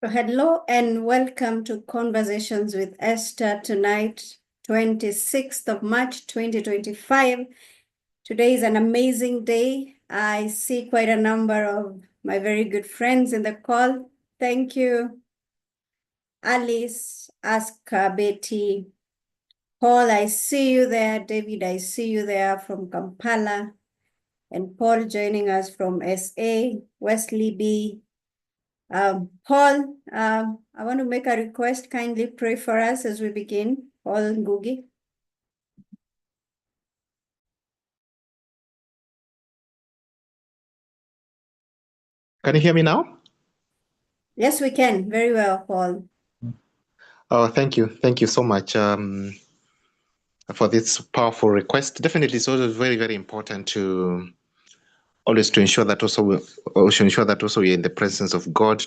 Hello and welcome to Conversations with Esther tonight, 26th of March, 2025. Today is an amazing day. I see quite a number of my very good friends in the call. Thank you. Alice, Aska, Betty, Paul, I see you there. David, I see you there from Kampala. And Paul joining us from SA, Wesley B. Paul, I want to make a request. Kindly pray for us as we begin. Paul Ngugi. Can you hear me now? Yes, we can. Very well, Paul. Oh, thank you. Thank you so much for this powerful request. Definitely, it's always very, very important to always to ensure that also we're in the presence of God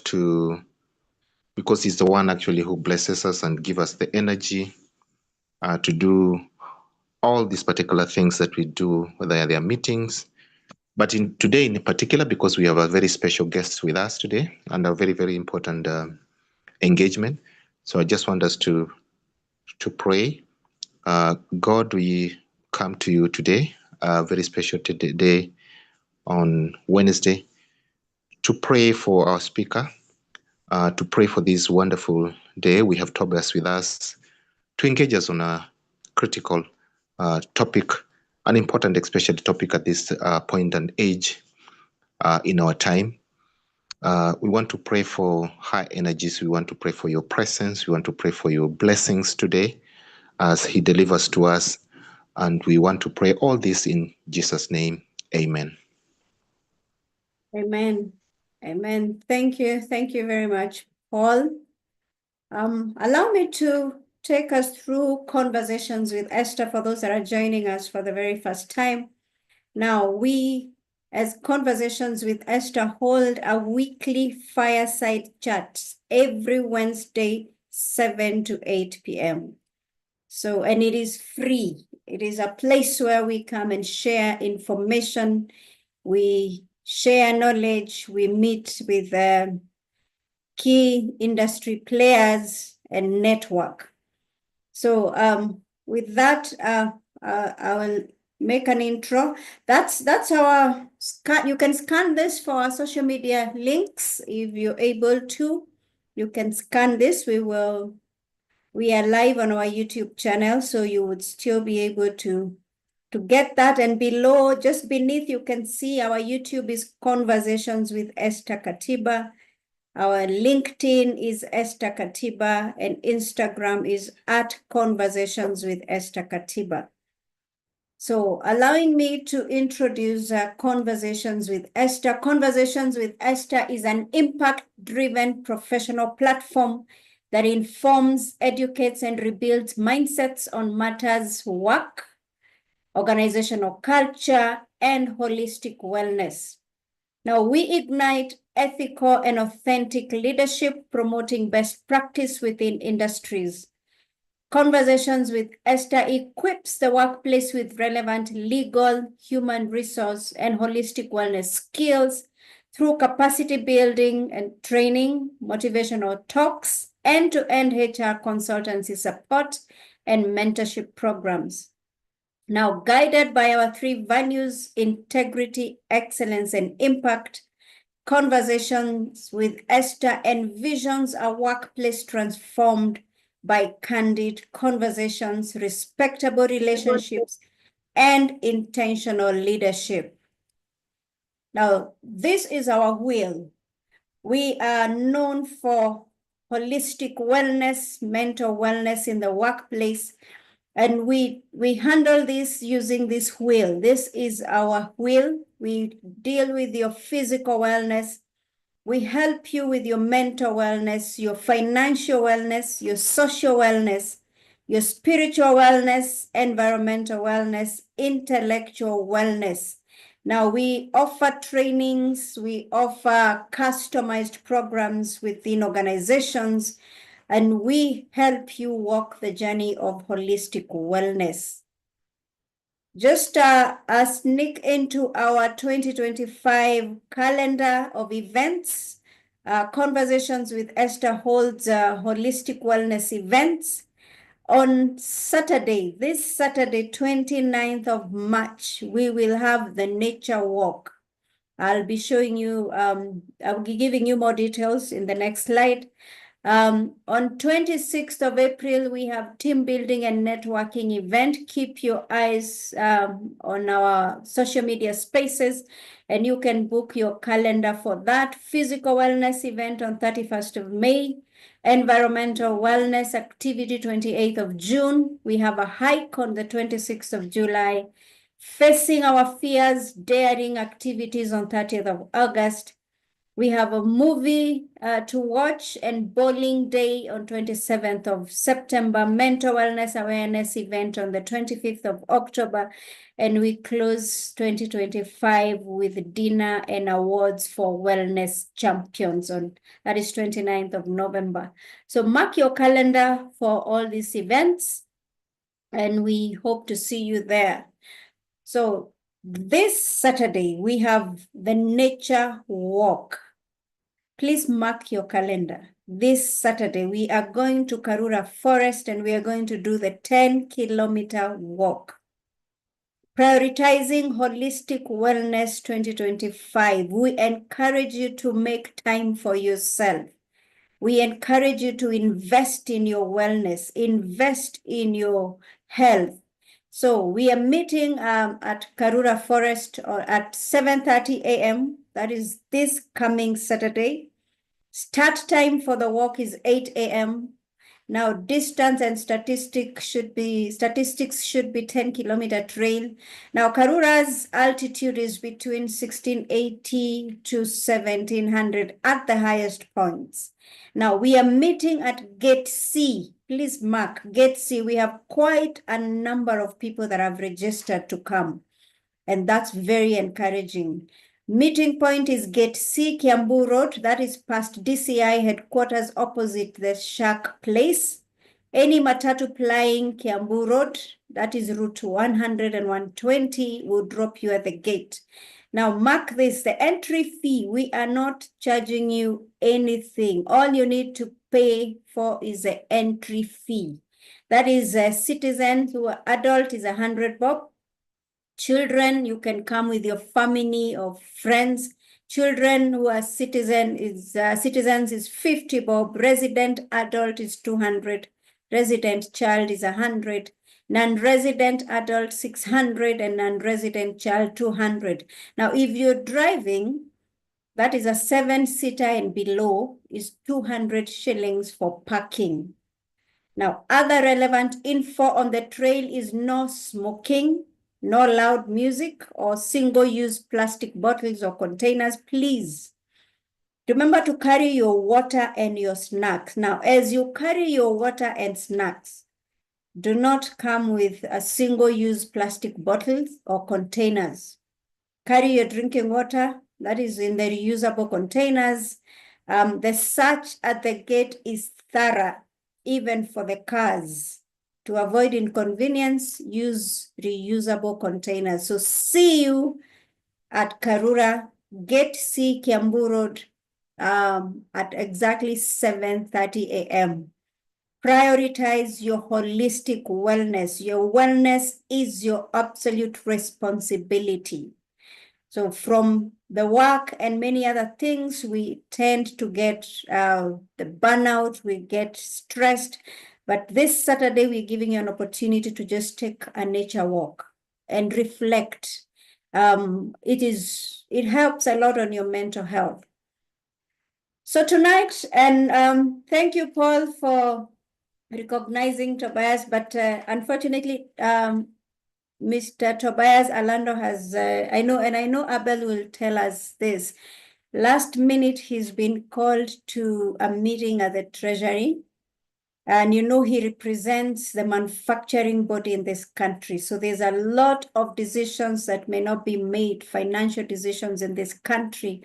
because He's the one actually who blesses us and give us the energy to do all these particular things that we do, whether they are meetings. But today in particular, because we have a very special guest with us today and a very, very important engagement. So I just want us to pray. God, we come to you today, a very special day on Wednesday, to pray for our speaker, to pray for this wonderful day. We have Tobias with us to engage us on a critical topic, an important, especially topic at this point and age in our time. We want to pray for high energies. We want to pray for your presence. We want to pray for your blessings today as He delivers to us. And we want to pray all this in Jesus' name. Amen. Amen. Amen. Thank you. Thank you very much, Paul. Allow me to take us through Conversations with Esther for those that are joining us for the very first time. Now, we, as Conversations with Esther, hold a weekly fireside chat every Wednesday, 7 to 8 p.m. So, and it is free. It is a place where we come and share information. We share knowledge. We meet with key industry players and network. So with that, I will make an intro. That's our scan. You can scan this for our social media links if you're able to. You can scan this. We are live on our YouTube channel, so you would still be able to get that. And below, just beneath, you can see our YouTube is Conversations with Esther Katiba. Our LinkedIn is Esther Katiba, and Instagram is @Conversations with Esther Katiba. So allowing me to introduce Conversations with Esther. Conversations with Esther is an impact-driven professional platform that informs, educates, and rebuilds mindsets on matters work, organizational culture, and holistic wellness. Now, we ignite ethical and authentic leadership, promoting best practice within industries. Conversations with Esther equips the workplace with relevant legal, human resource, and holistic wellness skills through capacity building and training, motivational talks, end-to-end HR consultancy support, and mentorship programs. Now, guided by our three values, integrity, excellence, and impact, Conversations with Esther envisions a workplace transformed by candid conversations, respectable relationships, and intentional leadership. Now, this is our will. We are known for holistic wellness, mental wellness in the workplace, and we handle this using this wheel. This is our wheel. We deal with your physical wellness. We help you with your mental wellness, your financial wellness, your social wellness, your spiritual wellness, environmental wellness, intellectual wellness. Now, we offer trainings, we offer customized programs within organizations, and we help you walk the journey of holistic wellness. Just a sneak into our 2025 calendar of events. Conversations with Esther holds holistic wellness events. On Saturday, this Saturday, 29th of March, we will have the nature walk. I'll be showing you, I'll be giving you more details in the next slide. On 26th of April, we have team building and networking event. Keep your eyes on our social media spaces, and you can book your calendar for that. Physical wellness event on 31st of May. Environmental wellness activity 28th of June. We have a hike on the 26th of July. Facing our fears, daring activities on 30th of August. We have a movie to watch and bowling day on 27th of September, mental wellness awareness event on the 25th of October, and we close 2025 with dinner and awards for wellness champions on, that is 29th of November. So mark your calendar for all these events, and we hope to see you there. So this Saturday, we have the nature walk. Please mark your calendar. This Saturday, we are going to Karura Forest and we are going to do the 10-kilometer walk. Prioritizing Holistic Wellness 2025. We encourage you to make time for yourself. We encourage you to invest in your wellness, invest in your health. So we are meeting at Karura Forest at 7:30 a.m. That is this coming Saturday. Start time for the walk is 8 a.m. Now, distance and statistics should be 10-kilometer trail. Now, Karura's altitude is between 1680 to 1700 at the highest points. Now, we are meeting at Gate C. Please mark Gate C. We have quite a number of people that have registered to come, and that's very encouraging. Meeting point is Gate C, Kiambu Road. That is past DCI headquarters opposite the Shark Place. Any matatu plying Kiambu Road, that is route 100 and 120, will drop you at the gate. Now mark this, the entry fee, we are not charging you anything. All you need to pay for is the entry fee. That is a citizen who are adult is 100 bob. Children, you can come with your family or friends. Children who are citizens is 50 bob. Resident adult is 200. Resident child is 100. Non-resident adult 600 and non-resident child 200. Now, if you're driving, that is a 7-seater and below is 200 shillings for parking. Now, other relevant info on the trail is no smoking, no loud music or single-use plastic bottles or containers. Please remember to carry your water and your snacks. Now, as you carry your water and snacks, do not come with a single-use plastic bottles or containers. Carry your drinking water, that is in the reusable containers. The search at the gate is thorough, even for the cars. To avoid inconvenience, use reusable containers. So see you at Karura, Gate C, Kiambu Road, at exactly 7:30 a.m. Prioritize your holistic wellness. Your wellness is your absolute responsibility. So from the work and many other things, we tend to get the burnout, we get stressed. But this Saturday, we're giving you an opportunity to just take a nature walk and reflect. It helps a lot on your mental health. So tonight, and thank you, Paul, for recognizing Tobias, but unfortunately, Mr. Tobias Alando has, I know Abel will tell us this. Last minute, he's been called to a meeting at the Treasury. And he represents the manufacturing body in this country. So there's a lot of decisions that may not be made, financial decisions in this country,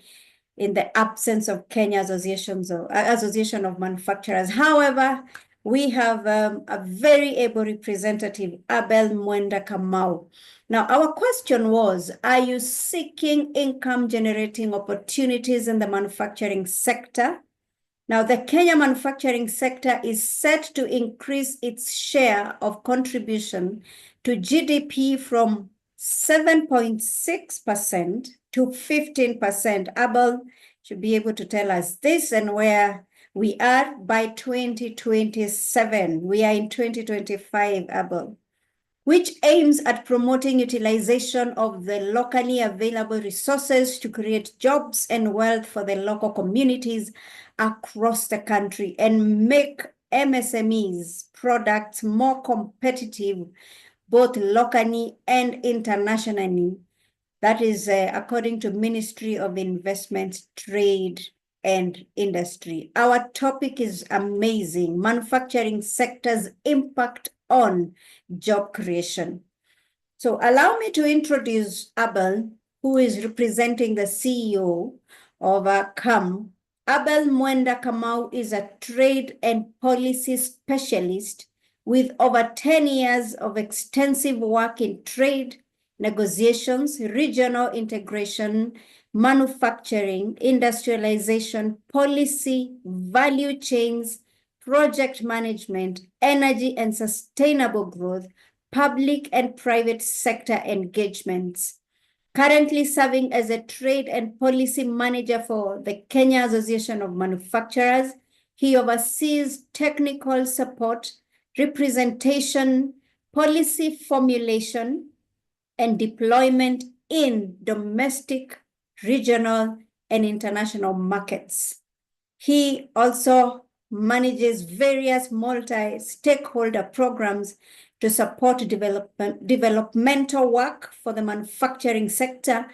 in the absence of Kenya Association of Manufacturers. However, we have a very able representative, Abel Mwenda Kamau. Now, our question was, are you seeking income-generating opportunities in the manufacturing sector? Now, the Kenya manufacturing sector is set to increase its share of contribution to GDP from 7.6% to 15%. Abel should be able to tell us this and where we are by 2027. We are in 2025, Abel, which aims at promoting utilization of the locally available resources to create jobs and wealth for the local communities across the country and make MSMEs products more competitive, both locally and internationally. That is according to Ministry of Investment, Trade and Industry. Our topic is amazing: manufacturing sector's impact on job creation. So allow me to introduce Abel, who is representing the CEO of CAM. Abel Mwenda Kamau is a trade and policy specialist with over 10 years of extensive work in trade, negotiations, regional integration, manufacturing, industrialization, policy, value chains, project management, energy and sustainable growth, public and private sector engagements. Currently serving as a trade and policy manager for the Kenya Association of Manufacturers, he oversees technical support, representation, policy formulation, and deployment in domestic, regional, and international markets. He also manages various multi-stakeholder programs to support developmental work for the manufacturing sector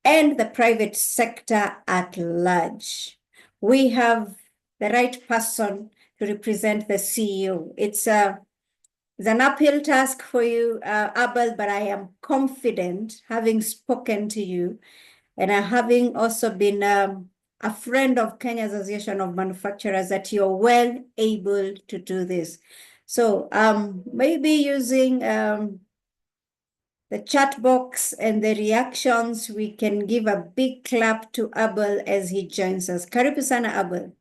and the private sector at large. We have the right person to represent the CEO. It's an uphill task for you, Abel, but I am confident, having spoken to you, and having also been a friend of Kenya Association of Manufacturers, that you're well able to do this. So maybe using the chat box and the reactions, we can give a big clap to Abel as he joins us. Karibu sana, Abel.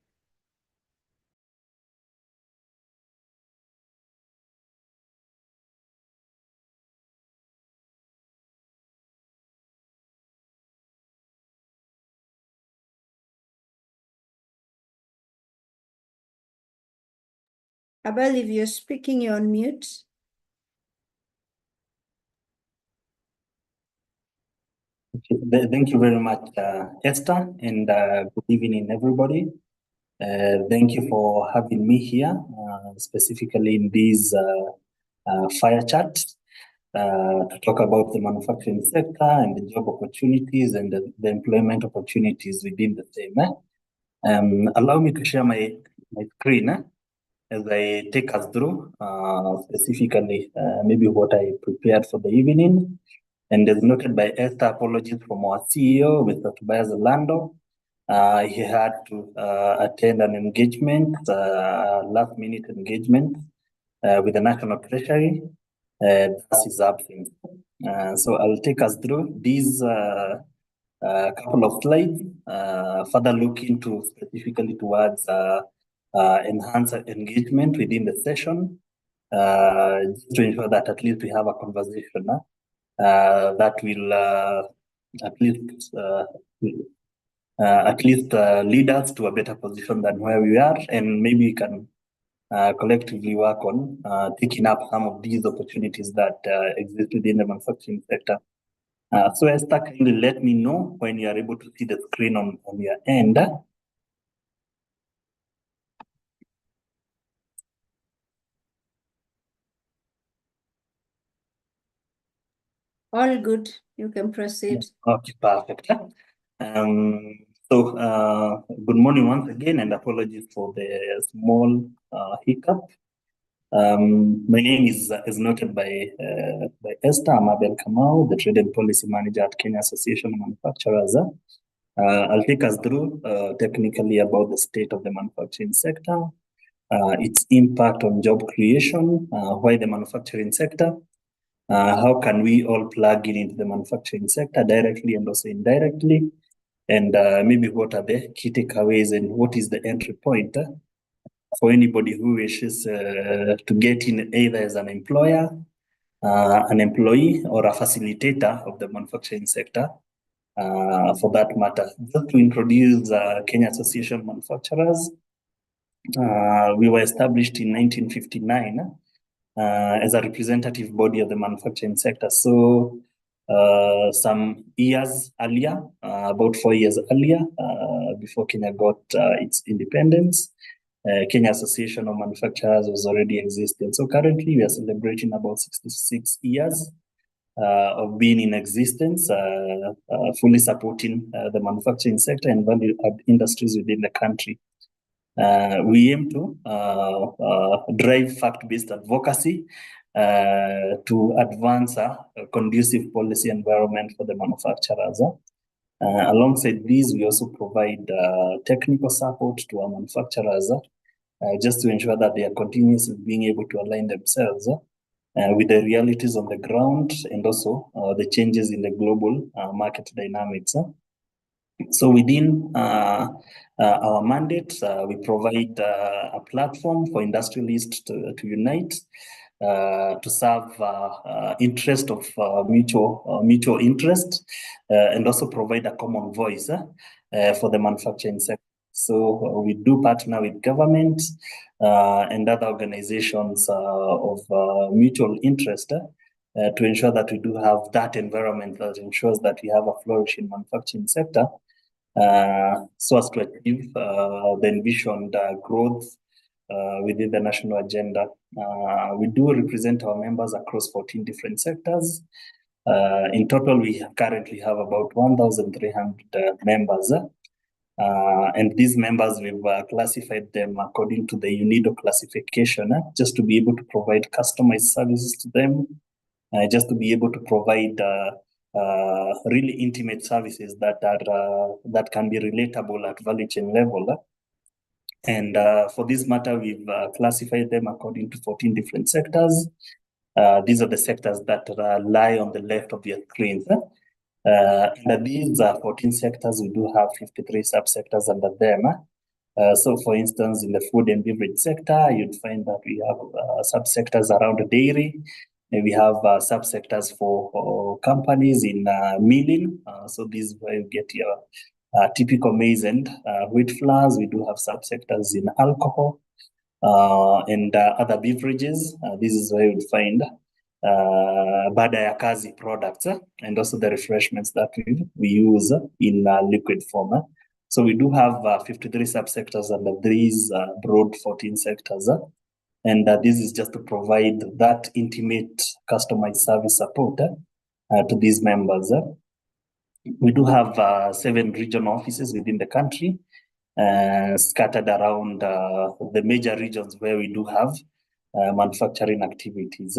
Abel, if you're speaking, you're on mute. Thank you very much, Esther, and good evening, everybody. Thank you for having me here, specifically in this fire chat, to talk about the manufacturing sector and the job opportunities and the employment opportunities within the same. Allow me to share my screen as I take us through specifically maybe what I prepared for the evening. And as noted by Esther, apologies from our CEO, Mr. Tobias Orlando. He had to attend an engagement, last-minute engagement with the National Treasury. Thus his absence. So I'll take us through these couple of slides, further look into specifically towards enhance engagement within the session, just to ensure that at least we have a conversation that will at least lead us to a better position than where we are, and maybe we can collectively work on taking up some of these opportunities that exist within the manufacturing sector. So Esther, kindly let me know when you are able to see the screen on your end. All good. You can proceed. Okay, perfect. So good morning once again, and apologies for the small hiccup. My name is noted by Esther. I'm Abel Kamau, the Trade and Policy Manager at Kenya Association of Manufacturers. I'll take us through technically about the state of the manufacturing sector, its impact on job creation, why the manufacturing sector, how can we all plug in into the manufacturing sector directly and also indirectly, and maybe what are the key takeaways and what is the entry point for anybody who wishes to get in either as an employer, an employee, or a facilitator of the manufacturing sector, for that matter. Just to introduce Kenya Association of Manufacturers, we were established in 1959 as a representative body of the manufacturing sector. So some years earlier, about 4 years earlier, before Kenya got its independence, Kenya Association of Manufacturers was already existing. So currently we are celebrating about 66 years of being in existence, fully supporting the manufacturing sector and value add industries within the country. We aim to drive fact-based advocacy to advance a conducive policy environment for the manufacturers. Alongside these, we also provide technical support to our manufacturers just to ensure that they are continuously being able to align themselves with the realities on the ground and also the changes in the global market dynamics. So within our mandate, we provide a platform for industrialists to unite to serve interest of mutual interest and also provide a common voice for the manufacturing sector. So we do partner with government and other organizations of mutual interest to ensure that we do have that environment that ensures that we have a flourishing manufacturing sector so as to achieve the envisioned growth within the national agenda. We do represent our members across 14 different sectors. In total, we currently have about 1,300 members. And these members, we've classified them according to the UNIDO classification, just to be able to provide customized services to them, just to be able to provide really intimate services that are that can be relatable at value chain level. And for this matter, we've classified them according to 14 different sectors. These are the sectors that lie on the left of your screens. And these 14 sectors, we do have 53 subsectors under them. So for instance, in the food and beverage sector, you'd find that we have subsectors around dairy. And we have subsectors for companies in milling. So this is where you get your typical maize and wheat flours. We do have subsectors in alcohol and other beverages. This is where you'd find baada ya kazi products and also the refreshments that we use in liquid form. So we do have 53 subsectors under these broad 14 sectors. And this is just to provide that intimate customized service support to these members. We do have 7 regional offices within the country, scattered around the major regions where we do have manufacturing activities.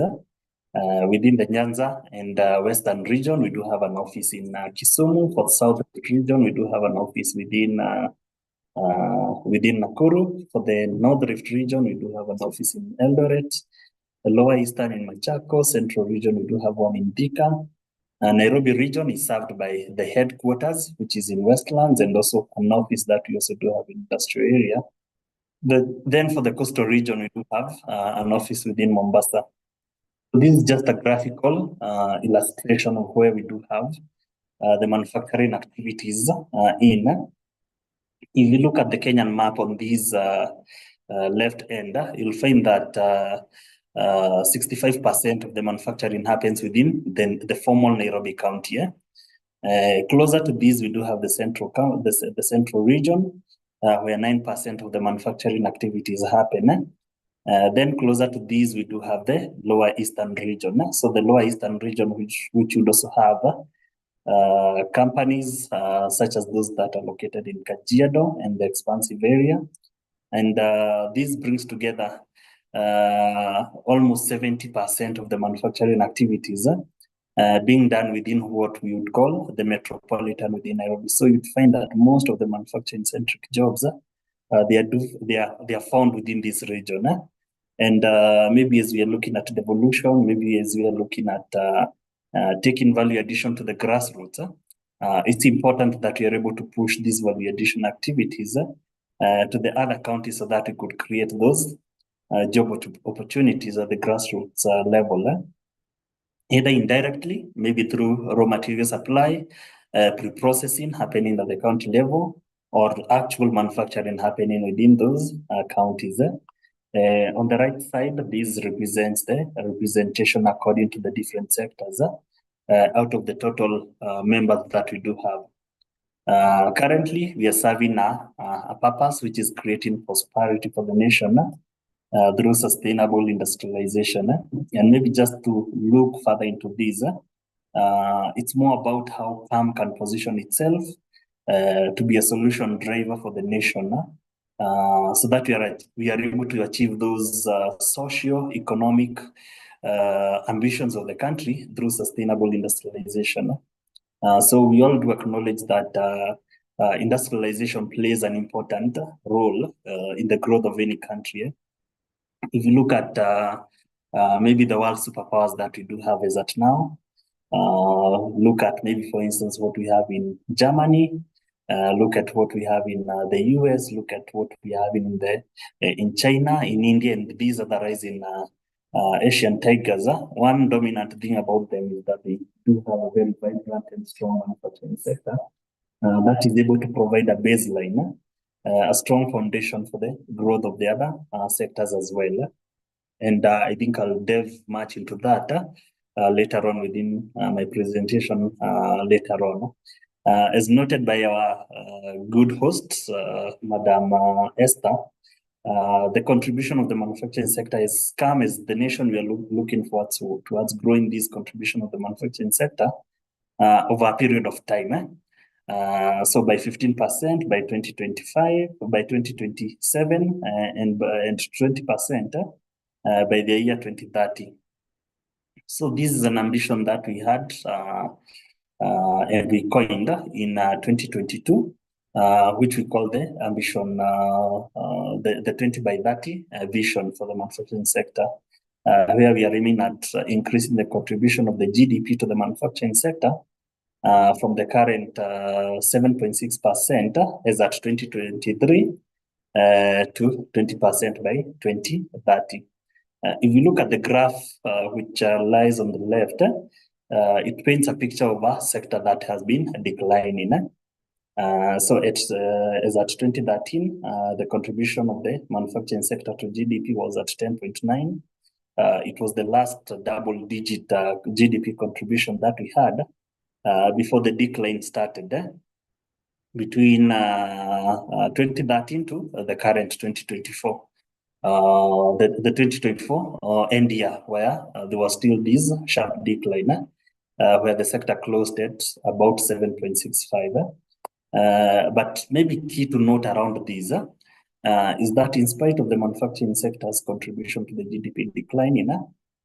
Within the Nyanza and Western region, we do have an office in Kisumu. For the South region, we do have an office within Nakuru. For the North Rift region, we do have an office in Eldoret. The Lower Eastern in Machakos. Central region, we do have one in Thika. Nairobi region is served by the headquarters, which is in Westlands, and also an office that we also do have in industrial area. Then for the coastal region, we do have an office within Mombasa. This is just a graphical illustration of where we do have the manufacturing activities in. If you look at the Kenyan map on this left end, you'll find that 65% of the manufacturing happens within the formal Nairobi County. Closer to this, we do have the central region, where 9% of the manufacturing activities happen. Then closer to these, we do have the Lower Eastern region. So the Lower Eastern region, which would also have companies such as those that are located in Kajiado and the expansive area. And this brings together almost 70% of the manufacturing activities being done within what we would call the metropolitan within Nairobi. So you'd find that most of the manufacturing centric jobs they are found within this region. And maybe as we are looking at devolution, maybe as we are looking at taking value addition to the grassroots, it's important that we are able to push these value addition activities to the other counties so that we could create those job opportunities at the grassroots level. Either indirectly, maybe through raw material supply, pre-processing happening at the county level, or actual manufacturing happening within those counties. On the right side, this represents the representation according to the different sectors out of the total members that we do have. Currently, we are serving a purpose which is creating prosperity for the nation through sustainable industrialization. And maybe just to look further into this, it's more about how PAM can position itself to be a solution driver for the nation, so that we are able to achieve those socio-economic ambitions of the country through sustainable industrialization. So we all do acknowledge that industrialization plays an important role in the growth of any country. If you look at maybe the world superpowers that we do have as at now, look at maybe, for instance, what we have in Germany, look at what we have in the US, look at what we have in China, in India, and these are the rising Asian tigers. One dominant thing about them is that they do have a very vibrant and strong manufacturing sector that is able to provide a baseline, a strong foundation for the growth of the other sectors as well. And I think I'll delve much into that later on within my presentation later on. As noted by our good host, Madam Esther, the contribution of the manufacturing sector has come as the nation we are looking forward towards growing this contribution of the manufacturing sector over a period of time. So by 15% by 2025, by 2027, and 20% by the year 2030. So this is an ambition that we had and we coined in 2022, which we call the ambition, the 20 by 30 vision for the manufacturing sector, where we are aiming at increasing the contribution of the GDP to the manufacturing sector from the current 7.6% as at 2023 to 20% by 2030. If you look at the graph which lies on the left, it paints a picture of a sector that has been declining. So it's as at 2013, the contribution of the manufacturing sector to GDP was at 10.9. It was the last double-digit GDP contribution that we had before the decline started between 2013 to the current 2024. The 2024 end year, where there was still this sharp decline, where the sector closed at about 7.65. But maybe key to note around this is that in spite of the manufacturing sector's contribution to the GDP declining,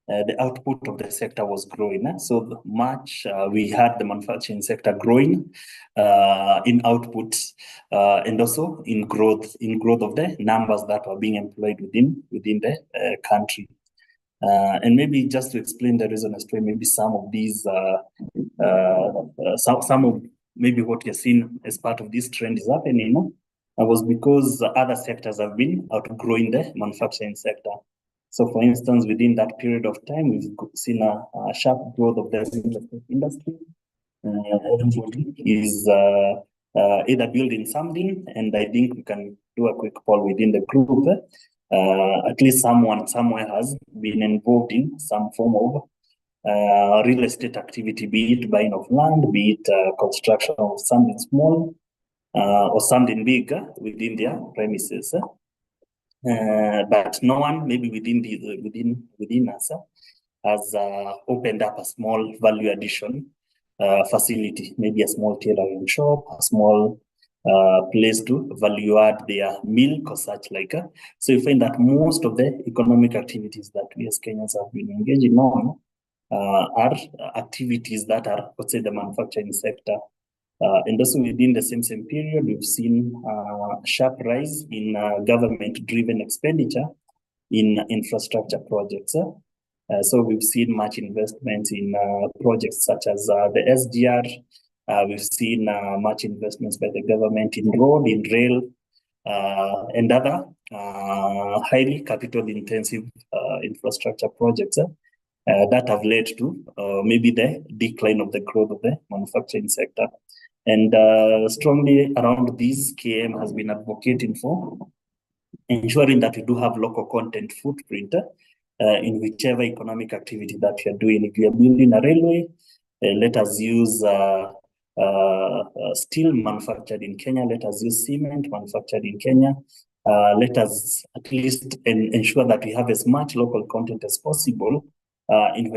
the output of the sector was growing. So much we had the manufacturing sector growing in output and also in growth of the numbers that were being employed within the country. And maybe just to explain the reason as to maybe some of these, some of maybe what you're seeing as part of this trend is happening, was because other sectors have been outgrowing the manufacturing sector. So, for instance, within that period of time, we've seen a sharp growth of the industry. Everybody is either building something, and I think we can do a quick poll within the group. At least someone somewhere has been involved in some form of real estate activity, be it buying of land, be it construction of something small or something big within their premises. But no one, maybe within us, has opened up a small value addition facility, maybe a small tailoring shop, a small place to value add their milk or such like. So you find that most of the economic activities that we as Kenyans have been engaging on are activities that are, let's say, the manufacturing sector. And also within the same period, we've seen a sharp rise in government-driven expenditure in infrastructure projects. So we've seen much investment in projects such as the SGR. We've seen much investments by the government in road, in rail, and other highly capital-intensive infrastructure projects that have led to maybe the decline of the growth of the manufacturing sector. And strongly around this, KM has been advocating for ensuring that we do have local content footprint in whichever economic activity that you're doing. If you're building a railway, let us use steel manufactured in Kenya. Let us use cement manufactured in Kenya. Let us at least ensure that we have as much local content as possible in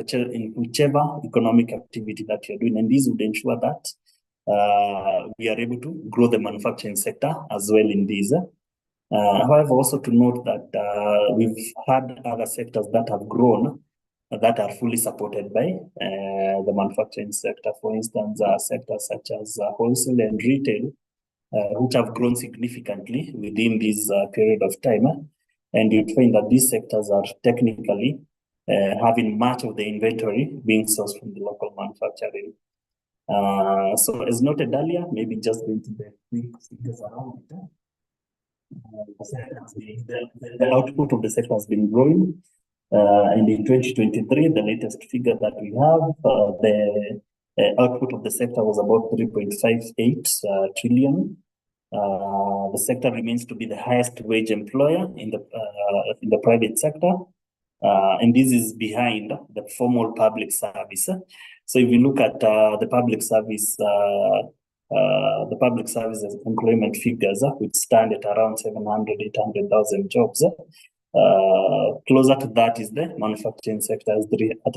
whichever economic activity that you're doing. And this would ensure that we are able to grow the manufacturing sector as well in these. However, also to note that we've had other sectors that have grown that are fully supported by the manufacturing sector. For instance, sectors such as wholesale and retail, which have grown significantly within this period of time. And you'd find that these sectors are technically having much of the inventory being sourced from the local manufacturing. So as noted earlier, maybe just going to the quick figures around it. The output of the sector has been growing. And in 2023, the latest figure that we have, the output of the sector was about 3.58 trillion. The sector remains to be the highest wage employer in the private sector. And this is behind the formal public service. So if you look at the public service employment figures, which stand at around 700, 800,000 jobs, closer to that is the manufacturing sector at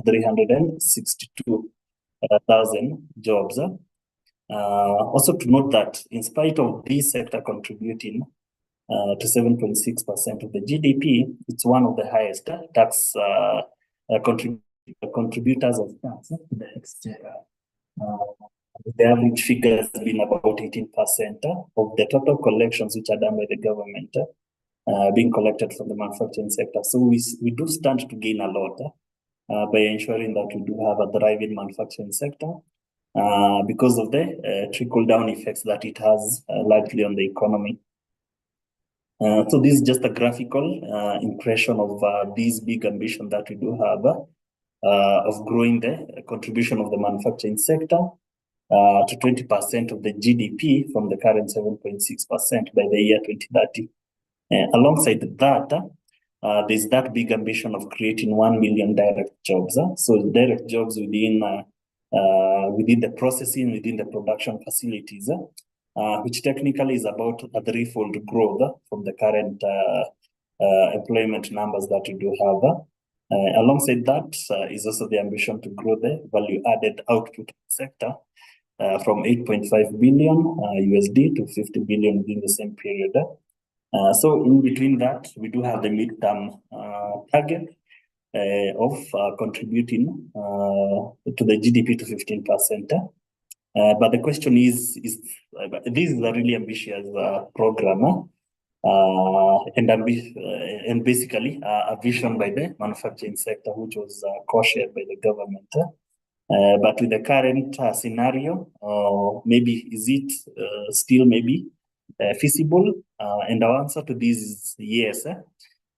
362,000 jobs. Also to note that in spite of this sector contributing to 7.6% of the GDP, it's one of the highest tax contributors of tax to the exchequer. The average figure has been about 18% of the total collections which are done by the government being collected from the manufacturing sector. So we do stand to gain a lot by ensuring that we do have a thriving manufacturing sector because of the trickle-down effects that it has largely on the economy. So this is just a graphical impression of this big ambition that we do have of growing the contribution of the manufacturing sector to 20% of the GDP from the current 7.6% by the year 2030. Alongside that, there's that big ambition of creating 1 million direct jobs. So direct jobs within the processing, within the production facilities, which technically is about a threefold growth from the current employment numbers that we do have. Alongside that is also the ambition to grow the value-added output sector from 8.5 billion USD to 50 billion within the same period. So in between that, we do have the midterm target of contributing to the GDP to 15%. But the question is this is a really ambitious program and basically a vision by the manufacturing sector, which was co-shared by the government. But with the current scenario, maybe is it still maybe feasible? And our answer to this is yes.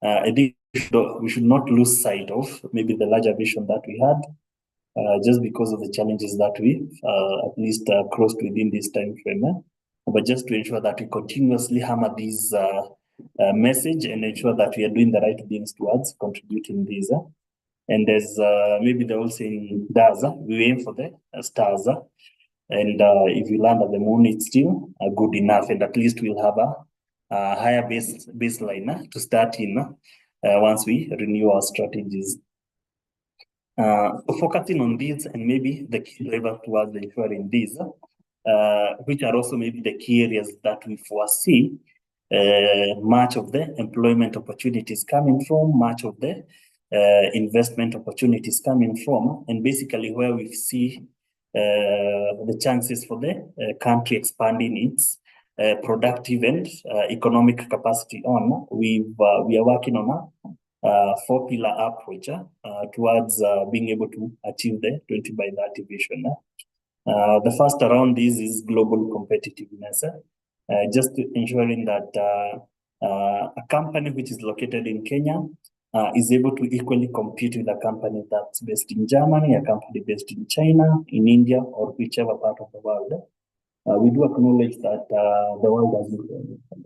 I think we should not lose sight of maybe the larger vision that we had, just because of the challenges that we at least crossed within this time frame. But just to ensure that we continuously hammer this message and ensure that we are doing the right things towards contributing these. And there's maybe the old saying does, we aim for the stars. And if we land at the moon, it's still good enough. And at least we'll have a higher baseline to start in once we renew our strategies. Focusing on these and maybe the key driver towards ensuring these, which are also maybe the key areas that we foresee much of the employment opportunities coming from, much of the investment opportunities coming from, and basically where we see the chances for the country expanding its productive and economic capacity on. We are working on a four-pillar approach towards being able to achieve the 20 by 30 vision. The first around this is global competitiveness, just ensuring that a company which is located in Kenya is able to equally compete with a company that's based in Germany, a company based in China, in India, or whichever part of the world. We do acknowledge that the world has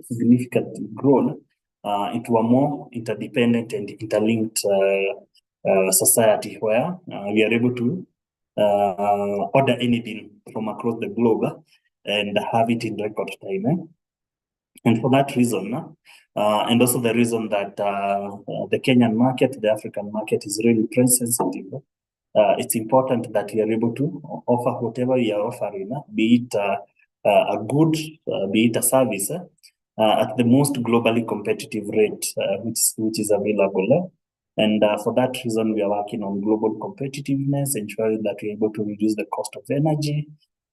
significantly grown into a more interdependent and interlinked society where we are able to order anything from across the globe and have it in record time. And for that reason, and also the reason that the Kenyan market, the African market is really price sensitive, it's important that we are able to offer whatever we are offering, be it a good, be it a service, at the most globally competitive rate, which is available. And for that reason, we are working on global competitiveness, ensuring that we're able to reduce the cost of energy,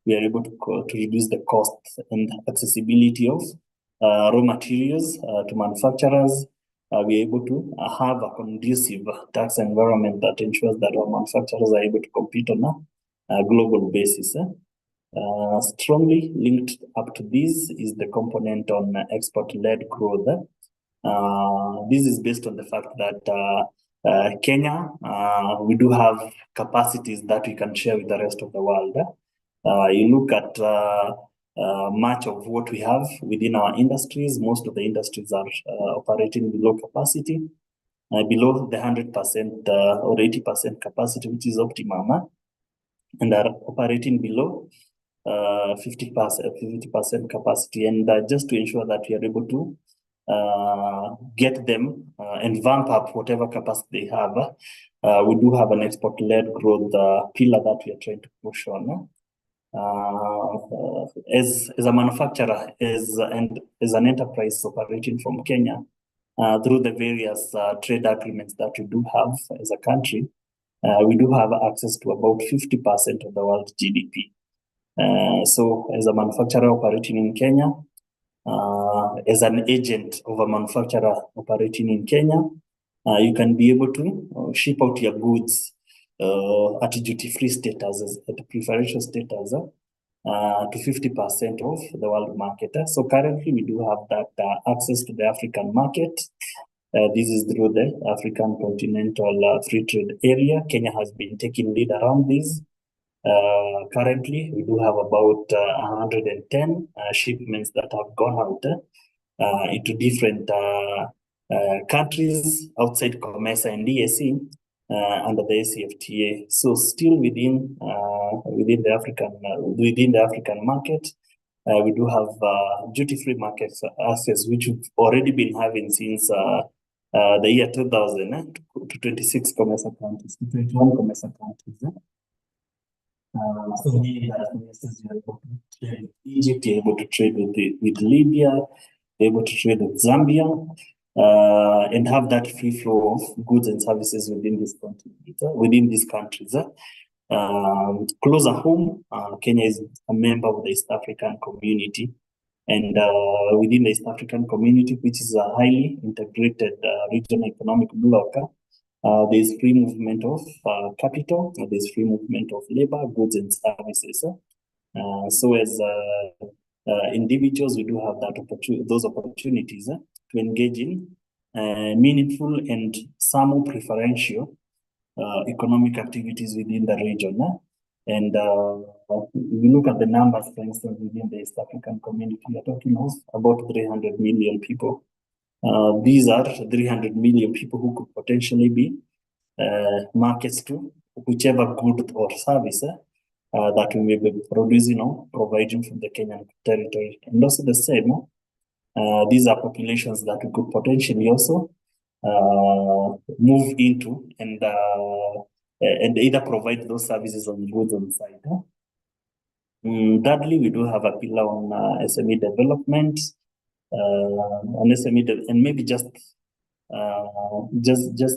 we are able to reduce the cost and accessibility of raw materials to manufacturers. We are able to have a conducive tax environment that ensures that our manufacturers are able to compete on a global basis. Strongly linked up to this is the component on export-led growth. This is based on the fact that Kenya, we do have capacities that we can share with the rest of the world. You look at much of what we have within our industries, most of the industries are operating below capacity, below the 100% or 80% capacity, which is optimum, and are operating below 50% capacity. And just to ensure that we are able to get them and vamp up whatever capacity they have, we do have an export-led growth pillar that we are trying to push on. As a manufacturer, as an enterprise operating from Kenya, through the various trade agreements that we do have as a country, we do have access to about 50% of the world's GDP. So as a manufacturer operating in Kenya, as an agent of a manufacturer operating in Kenya, you can be able to ship out your goods at duty-free status, at preferential status, to 50% of the world market. So currently we do have that access to the African market. This is through the African Continental Free Trade Area. Kenya has been taking lead around this. Currently, we do have about 110 shipments that have gone out into different countries outside COMESA and DSE under the ACFTA. So still within the African market, we do have duty-free market access, which we've already been having since the year 2000 to 26 COMESA countries, to 21 COMESA countries. So meaning that, for instance, you're able to trade with Egypt, you're able to trade with Libya, you're able to trade with Zambia, and have that free flow of goods and services within this country, within these countries. Closer home, Kenya is a member of the East African community, and within the East African community, which is a highly integrated regional economic bloc, there's free movement of capital, there's free movement of labor, goods, and services. So as individuals, we do have those opportunities to engage in meaningful and some preferential economic activities within the region. And if you look at the numbers, for instance, within the East African community, we're talking of about 300 million people. These are 300 million people who could potentially be markets to whichever good or service that we may be producing or providing from the Kenyan territory. And also the same, these are populations that we could potentially also move into and either provide those services on goods on site. Thirdly, we do have a pillar on SME development, and maybe just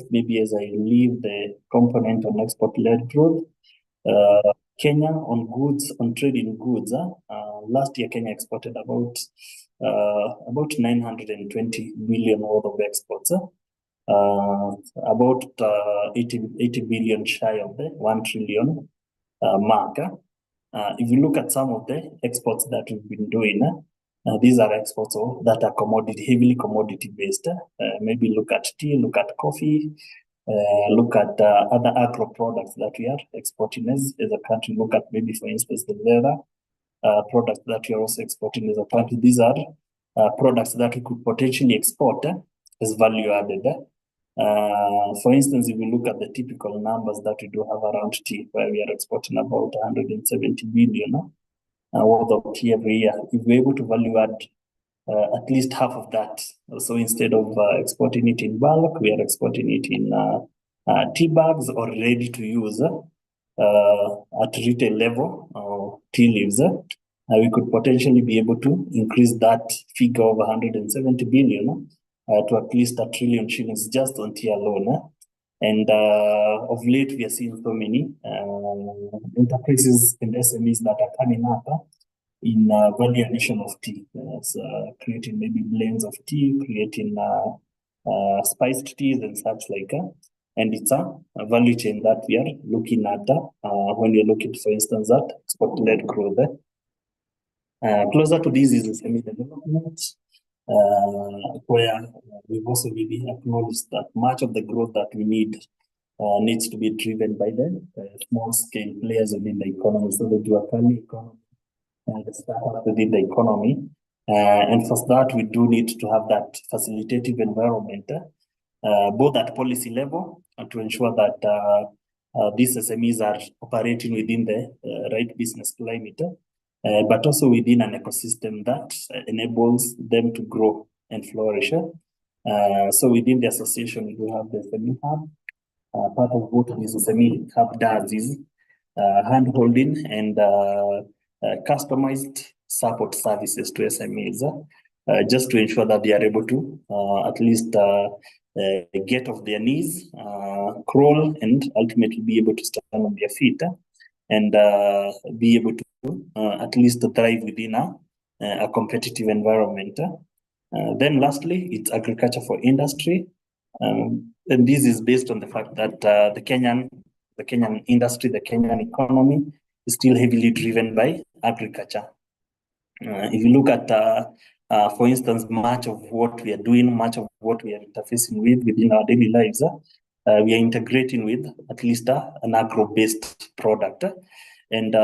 maybe as I leave the component on export-led growth, Kenya on goods, on trading goods. Last year, Kenya exported about 920 billion worth of exports. About 80 billion shy of the 1 trillion mark. If you look at some of the exports that we've been doing, these are exports that are heavily commodity based. Maybe look at tea, look at coffee, look at other agro products that we are exporting as a country. Look at maybe, for instance, the leather products that we are also exporting as a country. These are products that we could potentially export as value added. For instance, if you look at the typical numbers that we do have around tea, where we are exporting about 170 billion worth of tea every year, if we're able to value add at least half of that. So instead of exporting it in bulk, we are exporting it in tea bags or ready to use at retail level, tea leaves. We could potentially be able to increase that figure of 170 billion to at least 1 trillion shillings just on tea alone. And of late, we are seeing so many enterprises and SMEs that are coming up in value addition of tea, creating maybe blends of tea, creating spiced teas and such like. And it's a value chain that we are looking at when we're looking, for instance, at export-led growth. Closer to this is SME development, where we've also really acknowledged that much of the growth that we need needs to be driven by the small-scale players within the economy, so the dual-economy economy and the startup within the economy. And for that, we do need to have that facilitative environment, both at policy level to ensure that these SMEs are operating within the right business climate, but also within an ecosystem that enables them to grow and flourish. So within the association, we do have the SME Hub. Part of what this SME Hub does is hand-holding and customized support services to SMEs, just to ensure that they are able to at least get off their knees, crawl, and ultimately be able to stand on their feet and be able to at least thrive within a competitive environment. Then lastly, it's agriculture for industry. And this is based on the fact that the Kenyan industry, the Kenyan economy is still heavily driven by agriculture. If you look at, for instance, much of what we are doing, much of what we are interfacing with within our daily lives, we are integrating with at least an agro-based product. And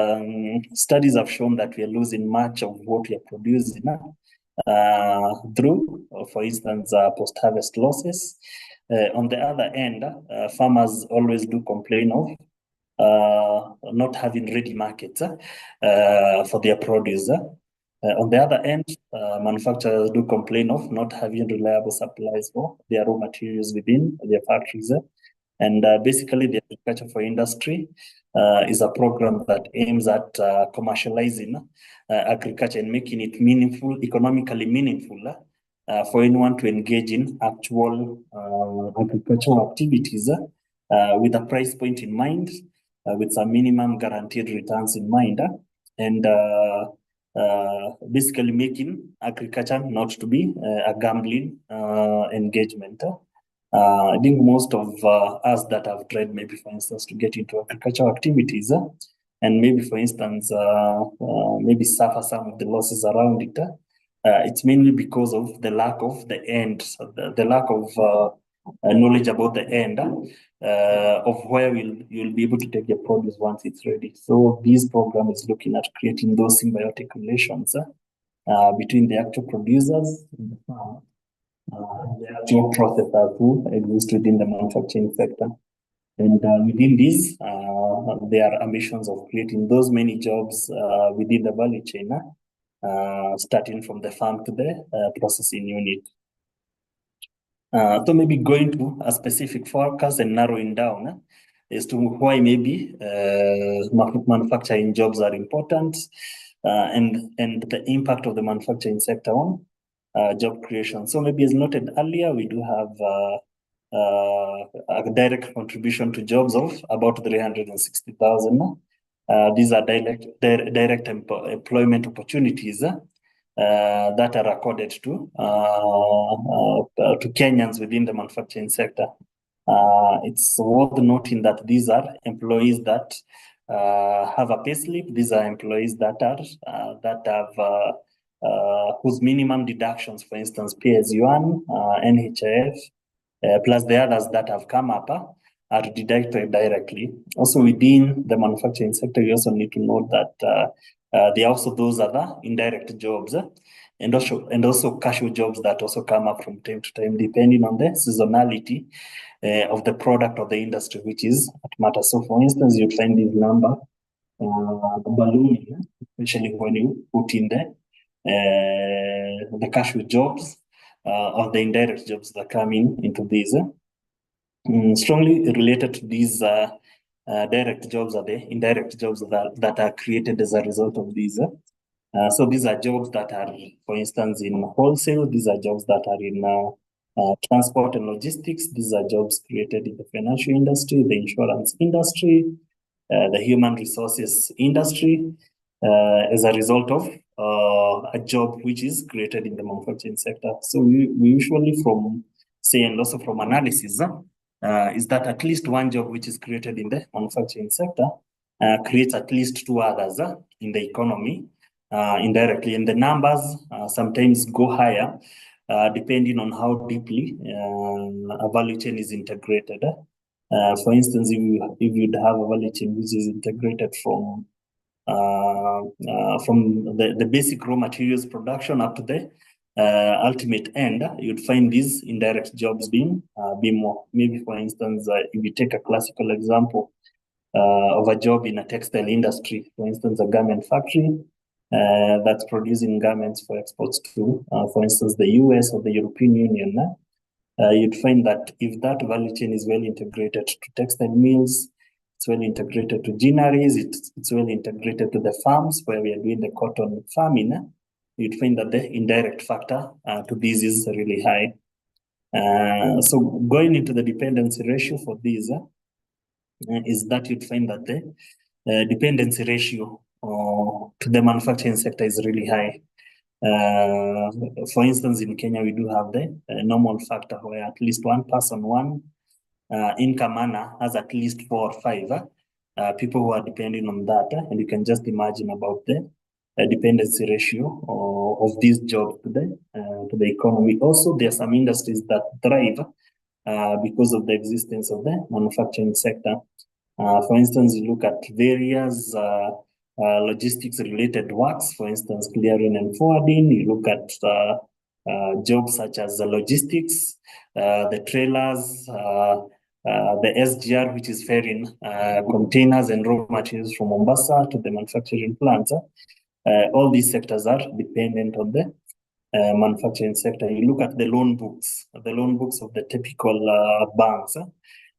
studies have shown that we are losing much of what we are producing through, for instance, post-harvest losses. On the other end, farmers always do complain of not having ready markets for their produce. On the other end, manufacturers do complain of not having reliable supplies for their raw materials within their factories. And basically, the agriculture for industry is a program that aims at commercializing agriculture and making it meaningful, economically meaningful for anyone to engage in actual agricultural activities with a price point in mind, with some minimum guaranteed returns in mind, and basically making agriculture not to be a gambling engagement. I think most of us that have tried, maybe for instance, to get into agricultural activities and maybe for instance, maybe suffer some of the losses around it, it's mainly because of the lack of the end, the lack of knowledge about the end of where you'll be able to take your produce once it's ready. So this program is looking at creating those symbiotic relations between the actual producers and the farm. The actual processors who exist within the manufacturing sector. And within this, there are ambitions of creating those many jobs within the value chain, starting from the farm to the processing unit. So maybe going to a specific focus and narrowing down as to why maybe manufacturing jobs are important and the impact of the manufacturing sector on job creation. So maybe as noted earlier, we do have a direct contribution to jobs of about 360,000 These are direct employment opportunities that are accorded to Kenyans within the manufacturing sector. It's worth noting that these are employees that have a payslip. These are employees that have whose minimum deductions, for instance, pay as you earn, NHIF, plus the others that have come up are deducted directly. Also within the manufacturing sector, you also need to note that there are also those other indirect jobs and also casual jobs that also come up from time to time, depending on the seasonality of the product or the industry, which is at matter. So for instance, you find this number ballooning, especially when you put in the casual jobs or the indirect jobs that come into these. Strongly related to these direct jobs are the indirect jobs that are created as a result of these. So these are jobs that are, for instance, in wholesale. These are jobs that are in transport and logistics. These are jobs created in the financial industry, the insurance industry, the human resources industry, as a result of a job which is created in the manufacturing sector. So we usually say, and also from analysis, is that at least one job which is created in the manufacturing sector creates at least two others in the economy indirectly. And the numbers sometimes go higher depending on how deeply a value chain is integrated. For instance, if you'd have a value chain which is integrated from the basic raw materials production up to the ultimate end, you'd find these indirect jobs being more. Maybe, for instance, if you take a classical example of a job in a textile industry, for instance, a garment factory that's producing garments for exports to, for instance, the US or the European Union, you'd find that if that value chain is well integrated to textile mills, it's well integrated to ginneries, it's well integrated to the farms where we are doing the cotton farming, you'd find that the indirect factor to this is really high. So going into the dependency ratio for these is that you'd find that the dependency ratio to the manufacturing sector is really high. For instance, in Kenya, we do have the normal factor where at least one person, one income earner has at least 4 or 5 people who are depending on that. And you can just imagine about the dependency ratio of these jobs to the economy. Also, there are some industries that thrive because of the existence of the manufacturing sector. For instance, you look at various logistics related works, for instance, clearing and forwarding. You look at jobs such as the logistics, the trailers, the SGR, which is ferrying containers and raw materials from Mombasa to the manufacturing plants. All these sectors are dependent on the manufacturing sector. You look at the loan books of the typical banks,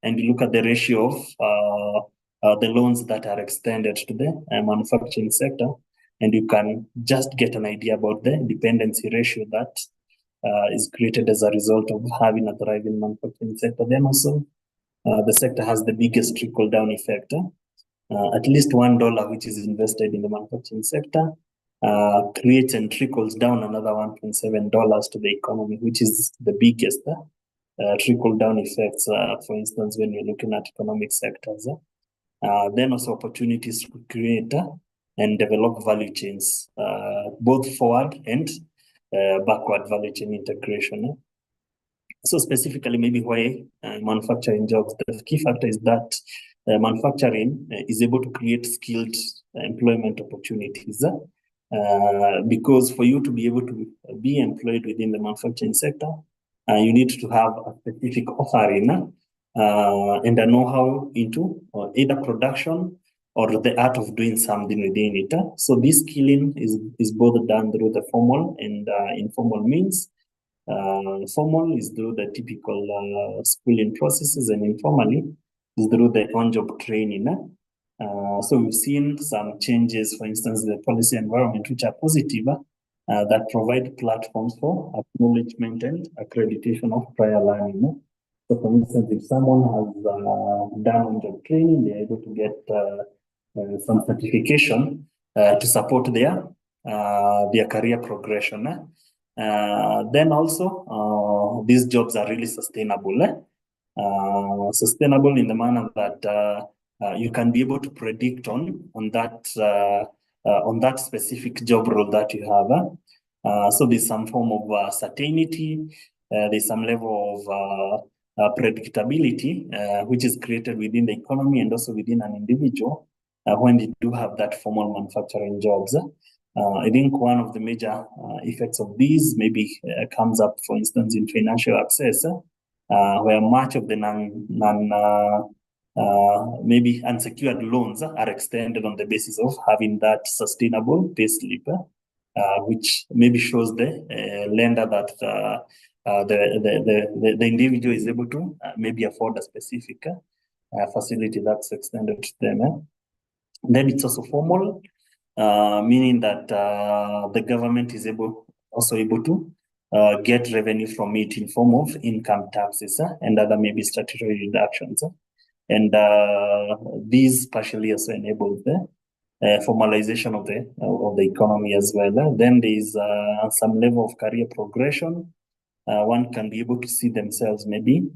and you look at the ratio of the loans that are extended to the manufacturing sector, and you can just get an idea about the dependency ratio that is created as a result of having a thriving manufacturing sector. Then also, the sector has the biggest trickle-down effect. At least $1 which is invested in the manufacturing sector creates and trickles down another $1.7 to the economy, which is the biggest trickle-down effects, for instance, when you're looking at economic sectors. Then also opportunities to create and develop value chains, both forward and backward value chain integration. So specifically, maybe why manufacturing jobs, the key factor is that manufacturing is able to create skilled employment opportunities. Because for you to be able to be employed within the manufacturing sector, you need to have a specific offering and a know-how into either production or the art of doing something within it. So this skilling is both done through the formal and informal means. Formal is through the typical schooling processes, and informally is through the on-job training. So we've seen some changes, for instance, the policy environment, which are positive, that provide platforms for acknowledgement and accreditation of prior learning. So for instance, if someone has done on-job training, they're able to get some certification to support their career progression. Then also, these jobs are really sustainable. Sustainable in the manner that you can be able to predict on that specific job role that you have. So there's some form of certainty. There's some level of predictability, which is created within the economy and also within an individual when they do have that formal manufacturing jobs. I think one of the major effects of these maybe comes up, for instance, in financial access, where much of the maybe unsecured loans are extended on the basis of having that sustainable payslip, which maybe shows the lender that the individual is able to maybe afford a specific facility that's extended to them. Then it's also formal, meaning that the government is also able to get revenue from it in form of income taxes and other maybe statutory reductions. And these partially also enable the formalization of the economy as well. Then there is some level of career progression. One can be able to see themselves maybe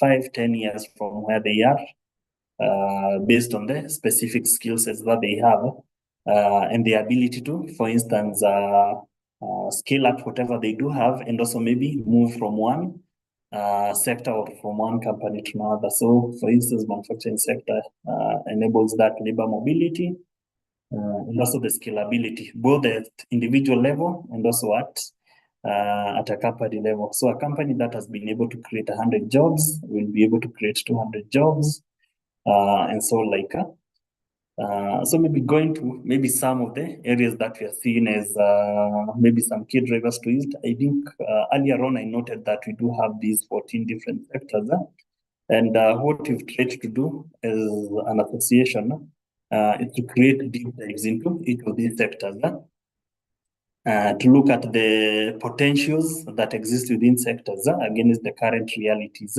5-10 years from where they are, based on the specific skill sets that they have, and the ability to, for instance, scale up whatever they do have, and also maybe move from one sector or from one company to another. So, for instance, manufacturing sector enables that labor mobility and also the scalability, both at individual level and also at a company level. So a company that has been able to create 100 jobs will be able to create 200 jobs, and so like. So maybe going to maybe some of the areas that we are seeing as maybe some key drivers to it. I think earlier on I noted that we do have these 14 different sectors, and what we've tried to do as an association is to create deep dives into each of these sectors. To look at the potentials that exist within sectors against the current realities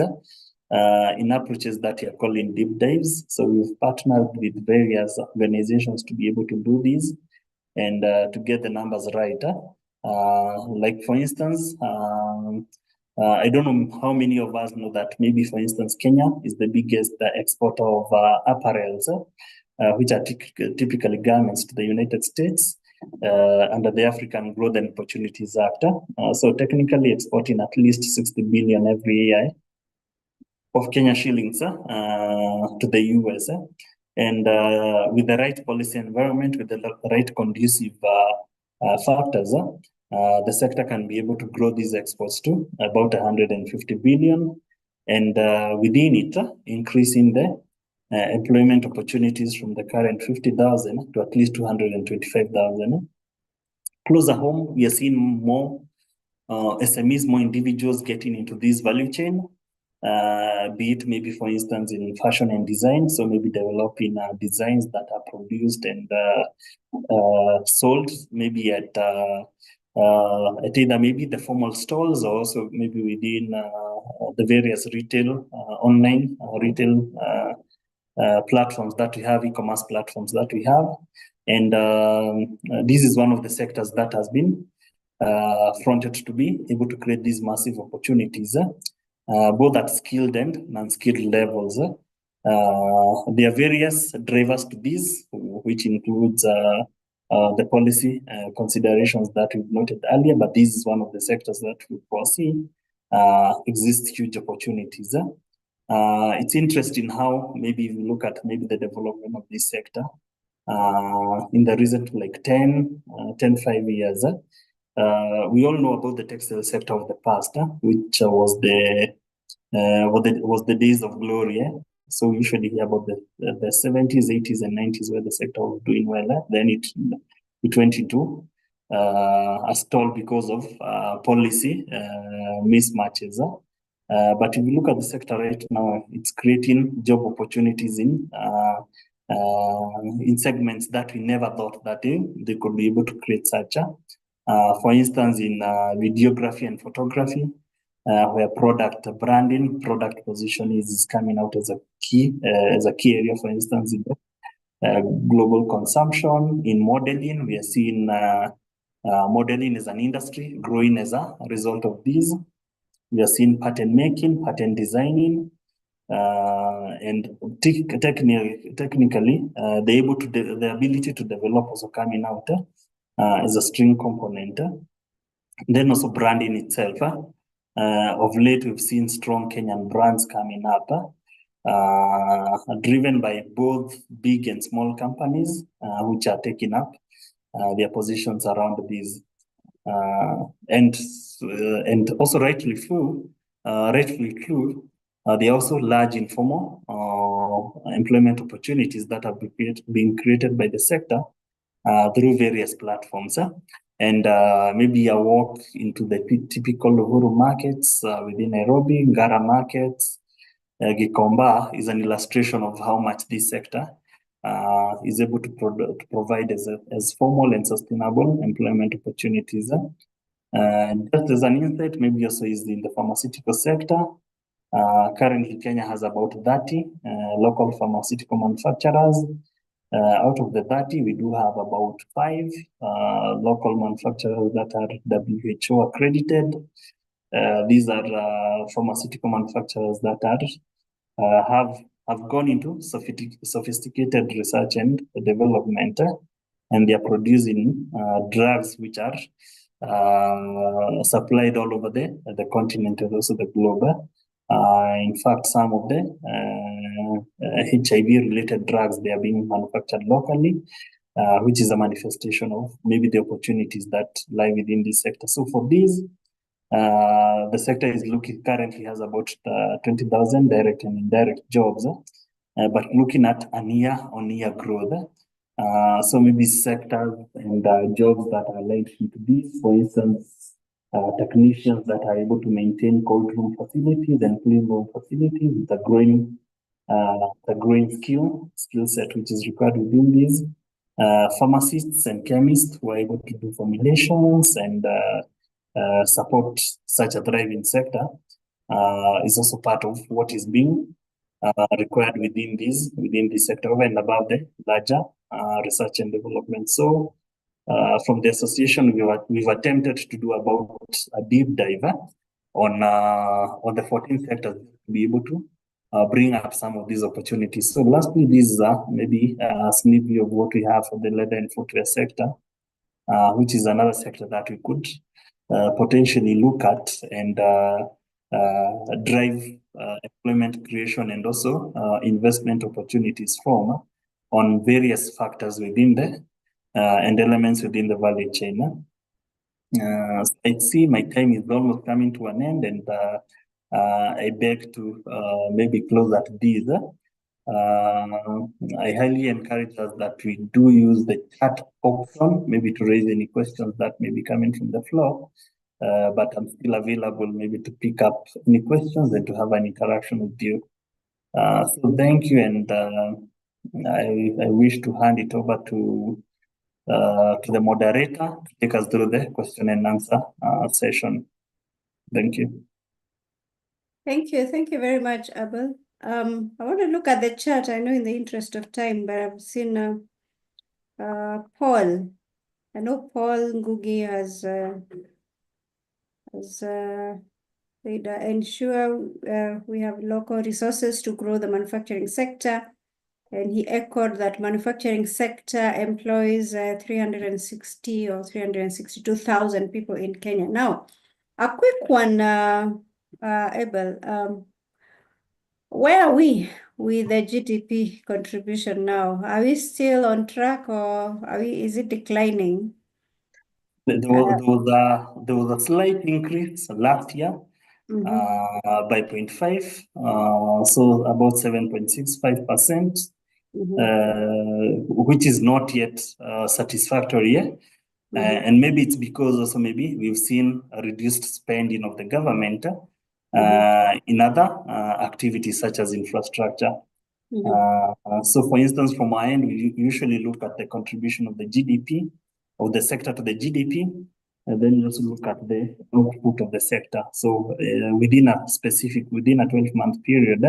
in approaches that we are calling deep dives. So we've partnered with various organizations to be able to do this and to get the numbers right. Like for instance, I don't know how many of us know that maybe, for instance, Kenya is the biggest exporter of apparels, which are typically garments to the United States under the African Growth and Opportunities Act. So technically exporting at least 60 billion every year of Kenya shillings to the US. And with the right policy environment, with the right conducive factors, the sector can be able to grow these exports to about 150 billion. And within it, increasing the employment opportunities from the current 50,000 to at least 225,000. Closer home, we are seeing more SMEs, more individuals getting into this value chain, be it maybe, for instance, in fashion and design. So maybe developing designs that are produced and sold maybe at either maybe the formal stores or also maybe within the various retail, online retail platforms that we have, e-commerce platforms that we have. And this is one of the sectors that has been fronted to be able to create these massive opportunities, both at skilled and non-skilled levels. There are various drivers to this, which includes the policy considerations that we've noted earlier, but this is one of the sectors that we foresee exist huge opportunities. It's interesting how maybe if you look at maybe the development of this sector in the recent like 5 years, we all know about the textile sector of the past, which was the days of glory. So we usually hear about the 70s, 80s, and 90s where the sector was doing well. Then it went into a stall because of policy mismatches. But if you look at the sector right now, it's creating job opportunities in segments that we never thought that they could be able to create such. For instance, in videography and photography, where product branding, product position is coming out as a key area. For instance, in the global consumption. In modeling, we are seeing modeling as an industry growing as a result of this. We are seeing pattern making, pattern designing, and technically, the ability to develop also coming out as a string component. Then also branding itself. Of late, we've seen strong Kenyan brands coming up, driven by both big and small companies, which are taking up their positions around these. And also rightfully true, there are also large informal employment opportunities that have been created by the sector through various platforms. And maybe a walk into the typical Uhuru markets within Nairobi, Ngara markets, Gikomba is an illustration of how much this sector is able to provide as formal and sustainable employment opportunities. Just as an insight, maybe also is in the pharmaceutical sector. Currently, Kenya has about 30 local pharmaceutical manufacturers. Out of the 30, we do have about 5 local manufacturers that are WHO accredited. These are pharmaceutical manufacturers that are have gone into sophisticated research and development, and they are producing drugs which are supplied all over the continent and also the globe. In fact, some of the HIV-related drugs, they are being manufactured locally, which is a manifestation of maybe the opportunities that lie within this sector. So for these, the sector is currently has about 20,000 direct and indirect jobs, but looking at a year-on-year growth. So maybe sectors and jobs that are linked to this, for instance, technicians that are able to maintain cold room facilities and clean room facilities with a growing skill set which is required within these. Pharmacists and chemists who are able to do formulations and support such a thriving sector is also part of what is being required within this sector over and above the larger research and development. So from the association, we've attempted to do about a deep dive on the 14 sectors to be able to bring up some of these opportunities. So lastly, this is maybe a snippet of what we have for the leather and footwear sector, which is another sector that we could potentially look at and drive employment creation and also investment opportunities from on various factors within the and elements within the value chain. I see my time is almost coming to an end, and I beg to maybe close at this. I highly encourage us that we do use the chat option, maybe to raise any questions that may be coming from the floor. But I'm still available maybe to pick up any questions and to have an interaction with you. So thank you, and I wish to hand it over to the moderator to take us through the question and answer session. Thank you. Thank you very much, Abel. I want to look at the chat. I know in the interest of time, but I've seen Paul. I know Paul Ngugi has said, ensure we have local resources to grow the manufacturing sector. And he echoed that manufacturing sector employs 360 or 362,000 people in Kenya. Now, a quick one, Abel. Where are we with the GDP contribution now? Are we still on track, or is it declining? There was a slight increase last year by 0.5, so about 7.65%, which is not yet satisfactory. And maybe it's because also maybe we've seen a reduced spending of the government in other activities such as infrastructure. So for instance, from our end, we usually look at the contribution of the GDP, of the sector to the GDP, and then also look at the output of the sector. So within a 12-month period,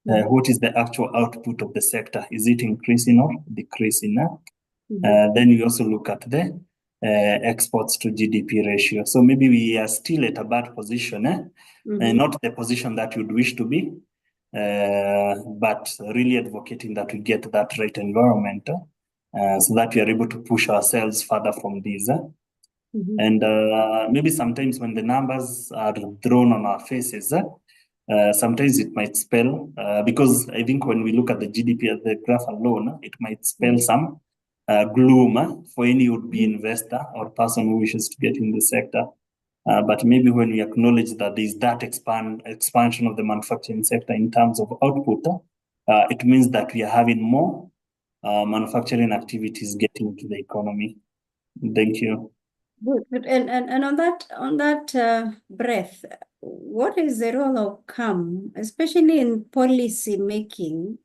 What is the actual output of the sector? Is it increasing or decreasing? Mhm. Then we also look at the exports to GDP ratio. So maybe we are still at a bad position, not the position that you'd wish to be, but really advocating that we get that right environment so that we are able to push ourselves further from these. And maybe sometimes when the numbers are drawn on our faces, sometimes it might spell, because I think when we look at the GDP at the graph alone, it might spell some gloom for any would-be investor or person who wishes to get in the sector. But maybe when we acknowledge that there's that expansion of the manufacturing sector in terms of output, it means that we are having more manufacturing activities getting into the economy. Thank you. Good. And on that breath, what is the role of CAM, especially in policy making?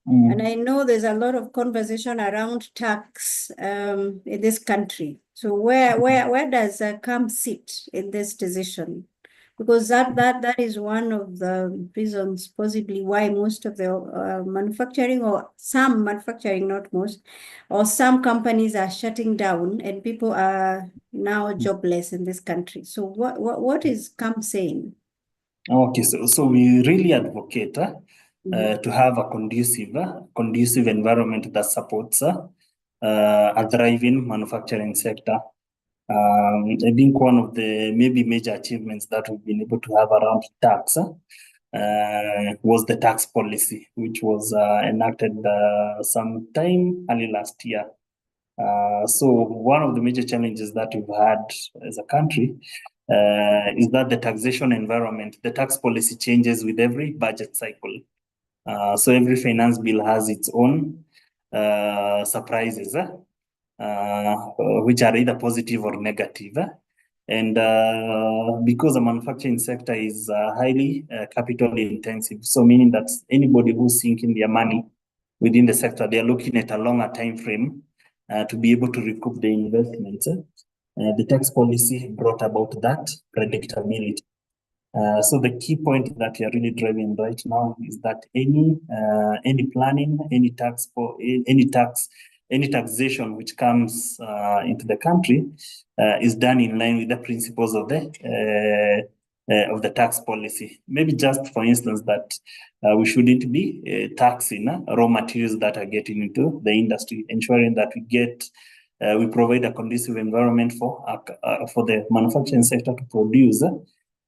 And I know there's a lot of conversation around tax in this country. So where does CAM sit in this decision? Because that is one of the reasons possibly why most of the manufacturing, or some manufacturing, not most, or some companies are shutting down and people are now jobless in this country. So what is CAM saying? Okay, so we really advocate to have a conducive environment that supports a thriving manufacturing sector. I think one of the maybe major achievements that we've been able to have around tax was the tax policy, which was enacted sometime early last year. So one of the major challenges that we've had as a country is that the taxation environment, the tax policy changes with every budget cycle. So every finance bill has its own surprises, which are either positive or negative. And because the manufacturing sector is highly capital intensive, so meaning that anybody who's sinking their money within the sector, they are looking at a longer time frame to be able to recoup the investments. The tax policy brought about that predictability. So the key point that we are really driving right now is that any planning, any taxation which comes into the country is done in line with the principles of the tax policy. Maybe just for instance that we shouldn't be taxing raw materials that are getting into the industry, ensuring that we provide a conducive environment for the manufacturing sector to produce.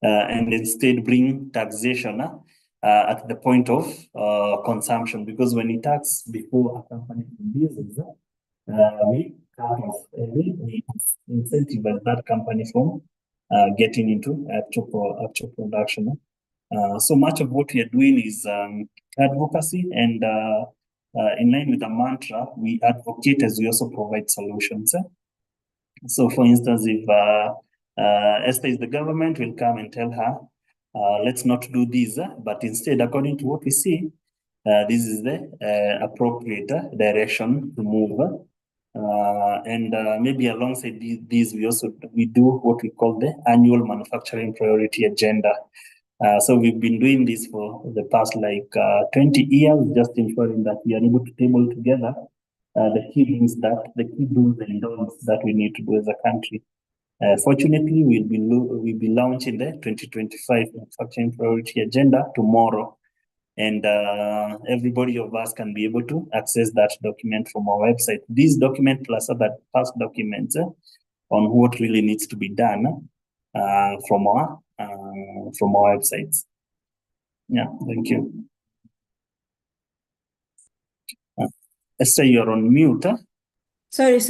And instead bring taxation at the point of consumption. Because when you tax before a company produces, we cut off and we incentivize that company from getting into actual production. So much of what we are doing is advocacy, and in line with the mantra, we advocate as we also provide solutions. So, for instance, if Esther is the government, will come and tell her, let's not do this, but instead, according to what we see, this is the appropriate direction to move. And maybe alongside these, we do what we call the annual manufacturing priority agenda. So we've been doing this for the past 20 years, just ensuring that we are able to table together the key do's and don'ts that we need to do as a country. Fortunately, we'll be launching the 2025 manufacturing priority agenda tomorrow, and everybody of us can be able to access that document from our website. This document plus other past documents on what really needs to be done from our websites. Yeah, thank you. Esther, you're on mute. Sorry.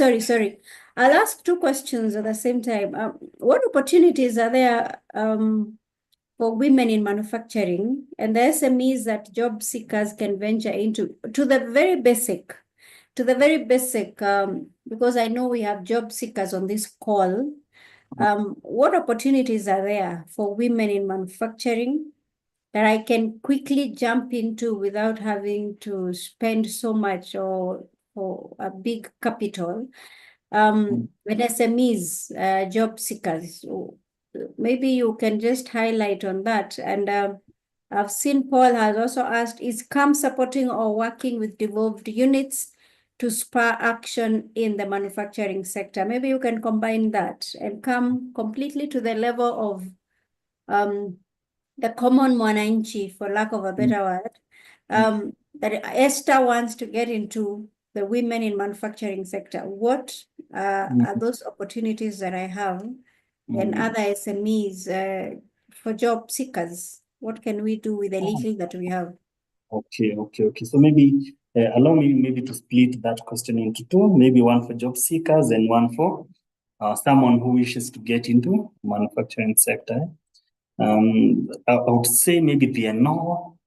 I'll ask two questions at the same time. What opportunities are there for women in manufacturing and the SMEs that job seekers can venture into, to the very basic, because I know we have job seekers on this call. What opportunities are there for women in manufacturing that I can quickly jump into without having to spend so much or for a big capital? With SMEs, job seekers, maybe you can just highlight on that. And I've seen Paul has also asked, is CAM supporting or working with devolved units to spur action in the manufacturing sector? Maybe you can combine that and come completely to the level of the common mwananchi, for lack of a better word, that Esther wants to get into the women in manufacturing sector. What are those opportunities that I have and other SMEs for job seekers? What can we do with the little that we have? Okay. So maybe allow me maybe to split that question into two, maybe one for job seekers and one for someone who wishes to get into manufacturing sector. I would say maybe there are no,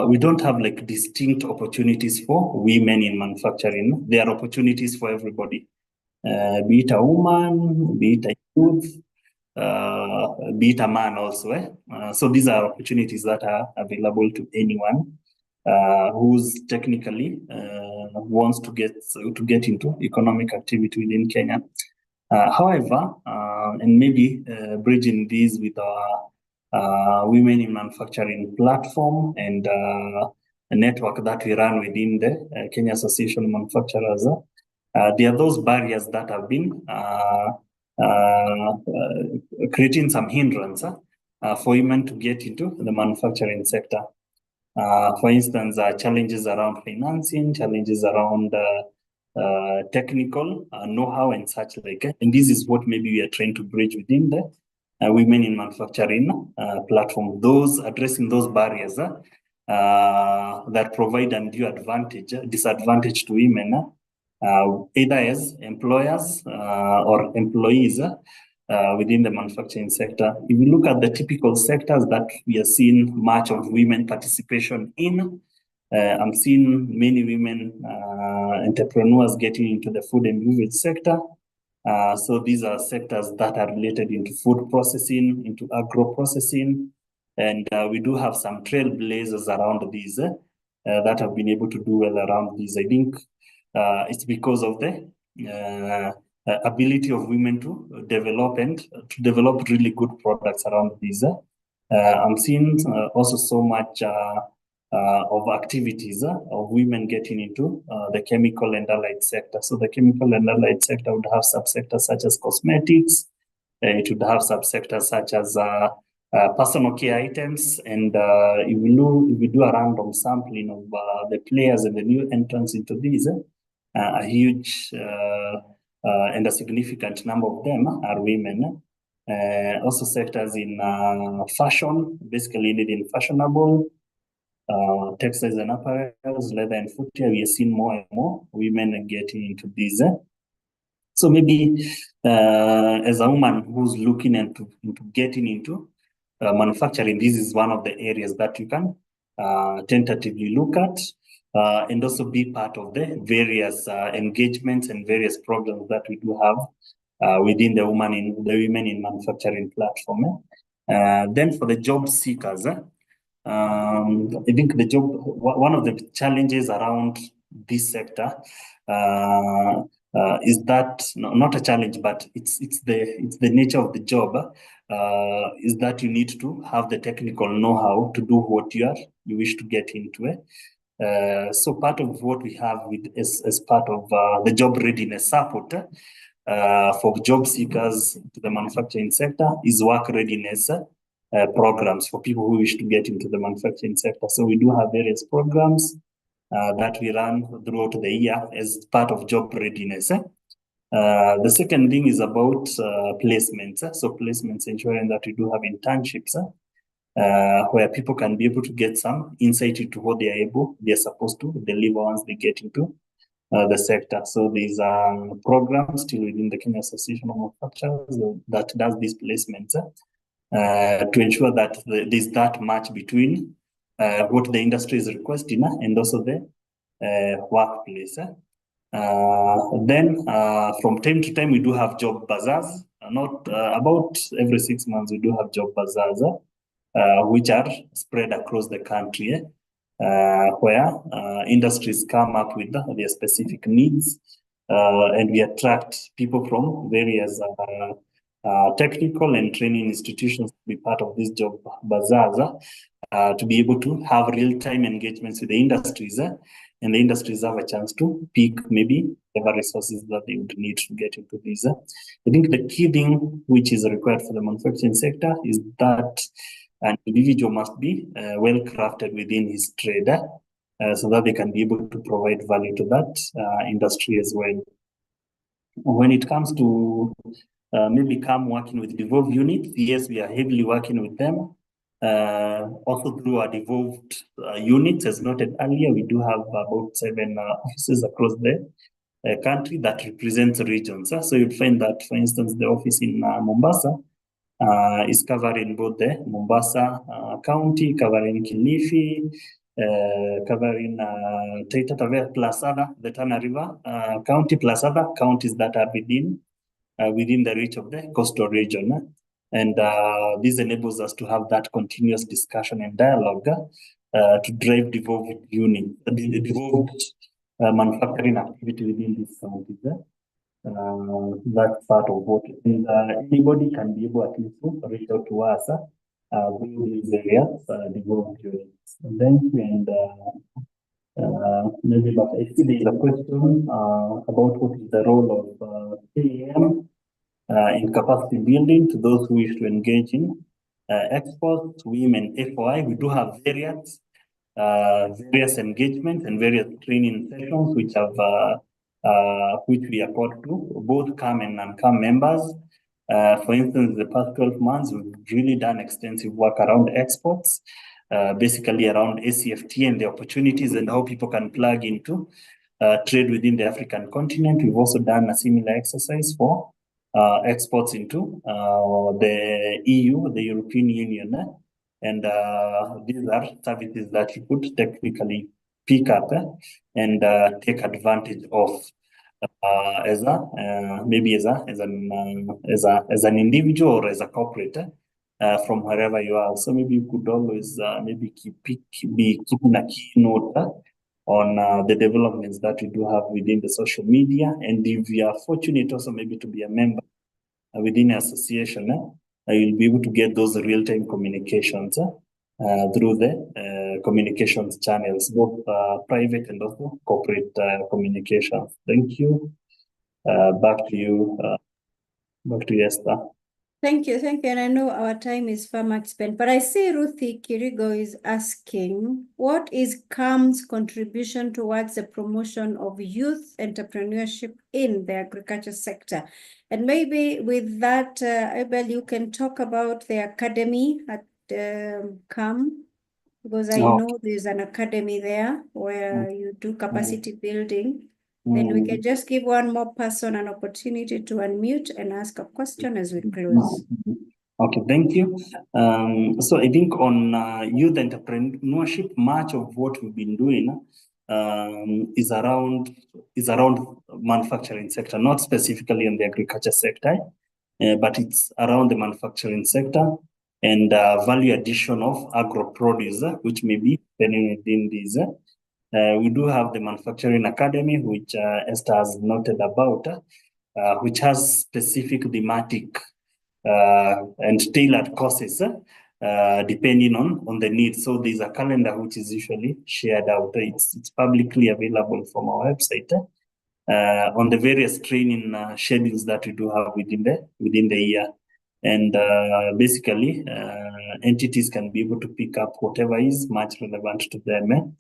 we don't have like distinct opportunities for women in manufacturing. There are opportunities for everybody, be it a woman, be it a youth, be it a man also. So these are opportunities that are available to anyone who's technically wants to get into economic activity within Kenya. However, and maybe bridging these with our women in manufacturing platform and a network that we run within the Kenya Association of Manufacturers, there are those barriers that have been creating some hindrance for women to get into the manufacturing sector. For instance, challenges around financing, challenges around technical know-how and such like. And this is what maybe we are trying to bridge within the women in manufacturing platform. Those addressing those barriers that provide undue disadvantage to women, either as employers or employees within the manufacturing sector. If you look at the typical sectors that we are seeing much of women participation in, I'm seeing many women entrepreneurs getting into the food and beverage sector. So these are sectors that are related into food processing, into agro processing, and we do have some trailblazers around these that have been able to do well around these. I think it's because of the ability of women to develop really good products around these. I'm seeing also so much of activities of women getting into the chemical and allied sector. So the chemical and allied sector would have subsectors such as cosmetics. It would have subsectors such as personal care items. And if we do a random sampling of the players and the new entrants into these, a huge and a significant number of them are women. Also sectors in fashion, basically in fashionable, textiles and apparels, leather and footwear. We are seeing more and more women getting into these. So maybe as a woman who's looking into getting into manufacturing, this is one of the areas that you can tentatively look at and also be part of the various engagements and various programs that we do have within the women in manufacturing platform. Then for the job seekers, I think one of the challenges around this sector is that not a challenge, but it's the nature of the job. Is that you need to have the technical know-how to do what you wish to get into it. So part of what we have as part of the job readiness support for job seekers to the manufacturing sector is work readiness programs for people who wish to get into the manufacturing sector. So we do have various programs that we run throughout the year as part of job readiness. The second thing is about placements. So placements ensuring that we do have internships where people can be able to get some insight into what they're supposed to deliver once they get into the sector. So these are programs still within the Kenya Association of Manufacturers that does these placements to ensure that there's that match between what the industry is requesting and also the workplace. Then from time to time, we do have job bazaars. Not about every 6 months, we do have job bazaars, which are spread across the country, where industries come up with their specific needs, and we attract people from various technical and training institutions to be part of this job bazaars, to be able to have real-time engagements with the industries, and the industries have a chance to pick maybe whatever resources that they would need to get into these. I think the key thing which is required for the manufacturing sector is that an individual must be well crafted within his trade, so that they can be able to provide value to that industry as well. When it comes to maybe come working with devolved units, yes, we are heavily working with them. Also through our devolved units, as noted earlier, we do have about 7 offices across the country that represents regions. So you'd find that, for instance, the office in Mombasa is covering both the Mombasa County, covering Kilifi, covering Taita Taveta plus other, the Tana River County plus other counties that are within the reach of the coastal region. And this enables us to have that continuous discussion and dialogue to drive devolved manufacturing activity within these counties. That's part of what, and anybody can be able at least to reach out to us through these areas, devolved units. Thank you, and maybe, but I see there is a question about what is the role of KAM in capacity building to those who wish to engage in exports, women, FOI. We do have various engagements and various training sessions which have which we accord to both CAM and non-CAM members. For instance, the past 12 months, we've really done extensive work around exports, basically around ACFT and the opportunities and how people can plug into trade within the African continent. We've also done a similar exercise for exports into the EU, the European Union. And these are services that you could technically pick up and take advantage of as an individual or as a corporate from wherever you are. So maybe you could always maybe be keeping a keynote on the developments that we do have within the social media. And if you are fortunate also maybe to be a member within an association, you'll be able to get those real-time communications through the communications channels, both private and also corporate communications. Thank you. Back to you, Esther. Thank you, and I know our time is far much spent, but I see Ruthie Kirigo is asking, what is CAM's contribution towards the promotion of youth entrepreneurship in the agriculture sector? And maybe with that, Abel, you can talk about the academy at CAM, because I know there's an academy there where you do capacity building. Then we can just give one more person an opportunity to unmute and ask a question as we close. Okay, thank you. So I think on youth entrepreneurship, much of what we've been doing is around manufacturing sector, not specifically in the agriculture sector, but it's around the manufacturing sector and value addition of agro produce, which may be within these. We do have the Manufacturing Academy, which Esther has noted about, which has specific thematic and tailored courses depending on the needs. So there's a calendar which is usually shared out. It's publicly available from our website on the various training schedules that we do have within the year. And basically, entities can be able to pick up whatever is much relevant to them.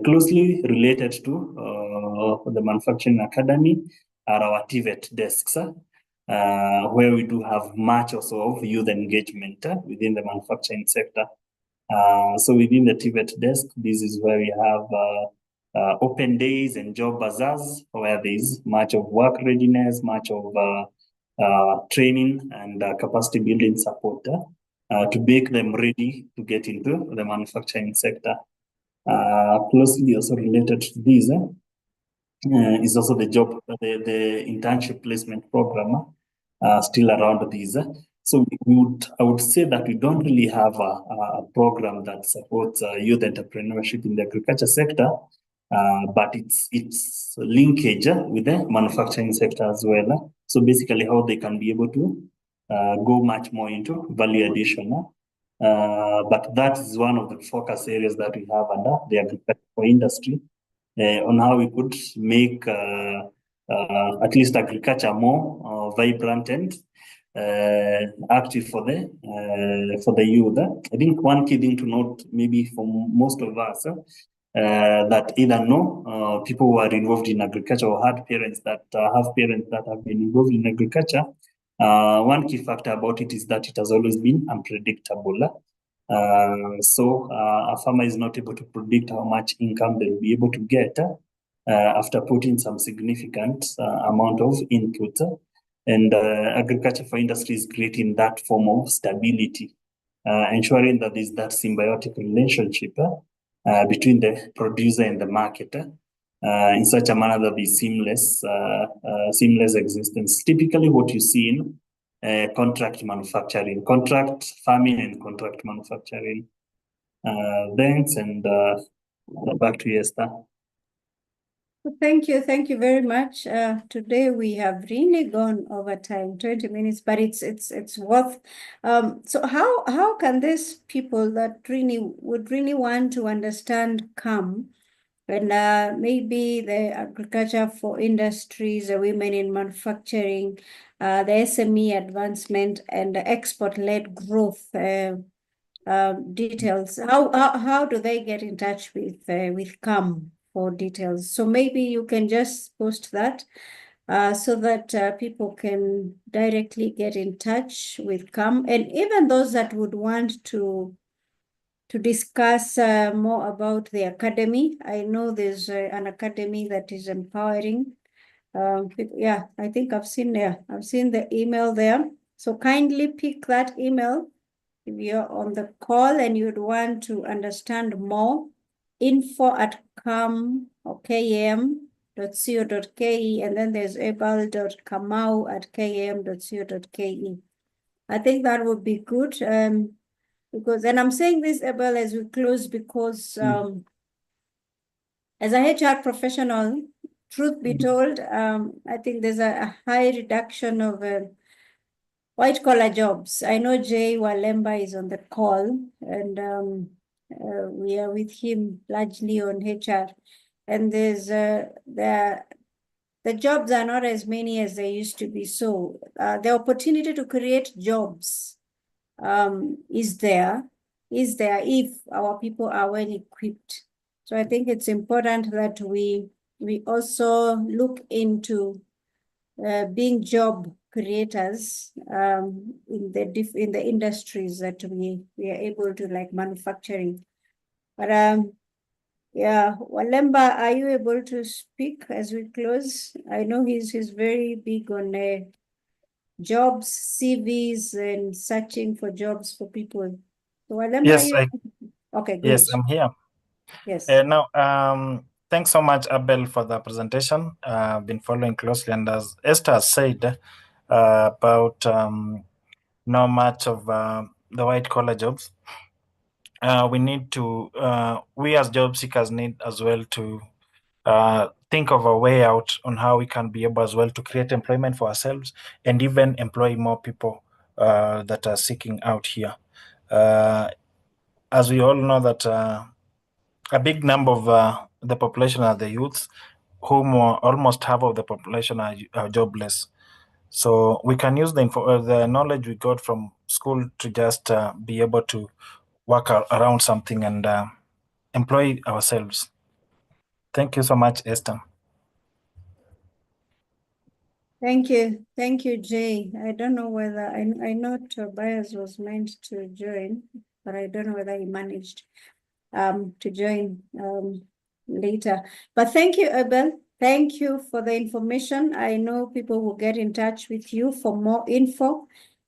Closely related to the Manufacturing Academy are our TVET desks, where we do have much also of youth engagement within the manufacturing sector. So within the TVET desk, this is where we have open days and job bazaars, where there is much of work readiness, much of training and capacity building support to make them ready to get into the manufacturing sector. Closely also related to this is also the internship placement program still around these. So I would say that we don't really have a program that supports youth entrepreneurship in the agriculture sector, but it's linkage with the manufacturing sector as well. So basically how they can be able to go much more into value addition. But that is one of the focus areas that we have under the agricultural industry on how we could make at least agriculture more vibrant and active for the youth. I think one key thing to note, maybe for most of us, that either know people who are involved in agriculture or had parents that have parents that have been involved in agriculture. One key factor about it is that it has always been unpredictable. So a farmer is not able to predict how much income they'll be able to get after putting some significant amount of input. And agriculture for industry is creating that form of stability, ensuring that there's that symbiotic relationship between the producer and the market in such a manner that there's seamless existence. Typically what you see in contract manufacturing, contract farming and contract manufacturing. Thanks, and back to you, Esther. Thank you very much. Today we have really gone over time, 20 minutes, but it's worth. So how can these people that would really want to understand come, and maybe the agriculture for industries, the women in manufacturing, the SME advancement, and the export-led growth details. How do they get in touch with CAM for details? So maybe you can just post that so that people can directly get in touch with CAM, and even those that would want to discuss more about the academy. I know there's an academy that is empowering. Yeah, I think I've seen the email there. So kindly pick that email if you're on the call and you'd want to understand more. info@kam or kam.co.ke, and then there's abel.kamau@kam.co.ke. I think that would be good. Because, and I'm saying this, Abel, as we close, because as a HR professional, truth be told, I think there's a high reduction of white-collar jobs. I know Jay Walemba is on the call, and we are with him largely on HR. And there's the jobs are not as many as they used to be. So the opportunity to create jobs is there if our people are well equipped. So I think it's important that we also look into being job creators in the industries that we are able to, like manufacturing. But yeah, Walemba, are you able to speak as we close? I know he's very big on jobs, CVs, and searching for jobs for people. So Walemba, Yes, okay, good. Yes, I'm here. Yes. Now, thanks so much, Abel, for the presentation. I've been following closely, and as Esther said about not much of the white-collar jobs, we need to, we as job seekers need as well to think of a way out on how we can be able as well to create employment for ourselves and even employ more people that are seeking out here. As we all know that a big number of the population are the youths, whom almost half of the population are jobless. So we can use the knowledge we got from school to just be able to work around something and employ ourselves. Thank you so much, Esther. Thank you, Jay. I don't know whether I know Tobias was meant to join, but I don't know whether he managed to join later. But thank you, Abel. Thank you for the information. I know people will get in touch with you for more info.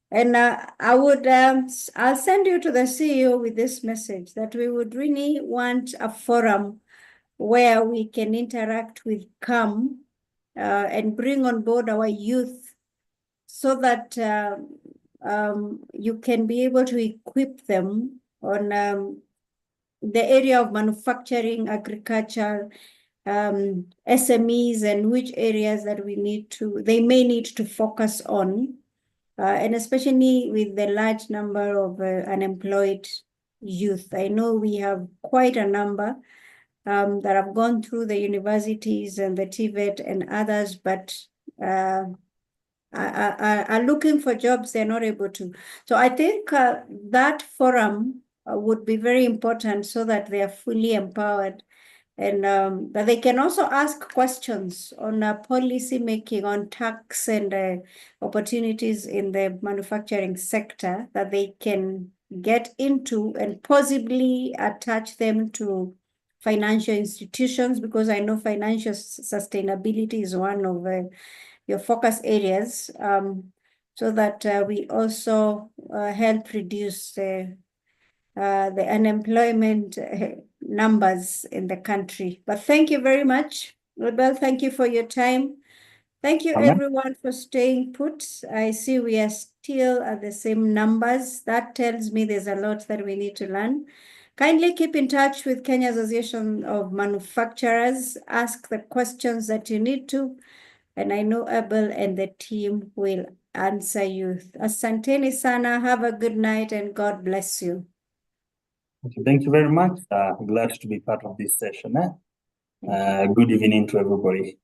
And I'll send you to the CEO with this message that we would really want a forum where we can interact with CAM and bring on board our youth so that you can be able to equip them on the area of manufacturing, agriculture, SMEs, and which areas that they may need to focus on and especially with the large number of unemployed youth. I know we have quite a number that have gone through the universities and the TVET and others, but are looking for jobs, they're not able to. So I think that forum would be very important so that they are fully empowered and that they can also ask questions on policy making, on tax and opportunities in the manufacturing sector that they can get into and possibly attach them to financial institutions, because I know financial sustainability is one of your focus areas, so that we also help reduce the unemployment numbers in the country. But thank you very much, Abel. Thank you for your time. Thank you, Amen. everyone, for staying put. I see we are still at the same numbers. That tells me there's a lot that we need to learn. Kindly keep in touch with Kenya Association of Manufacturers. Ask the questions that you need to, and I know Abel and the team will answer you. Asanteni sana. Have a good night and God bless you. Okay, thank you very much. Glad to be part of this session. Thank you. Good evening to everybody.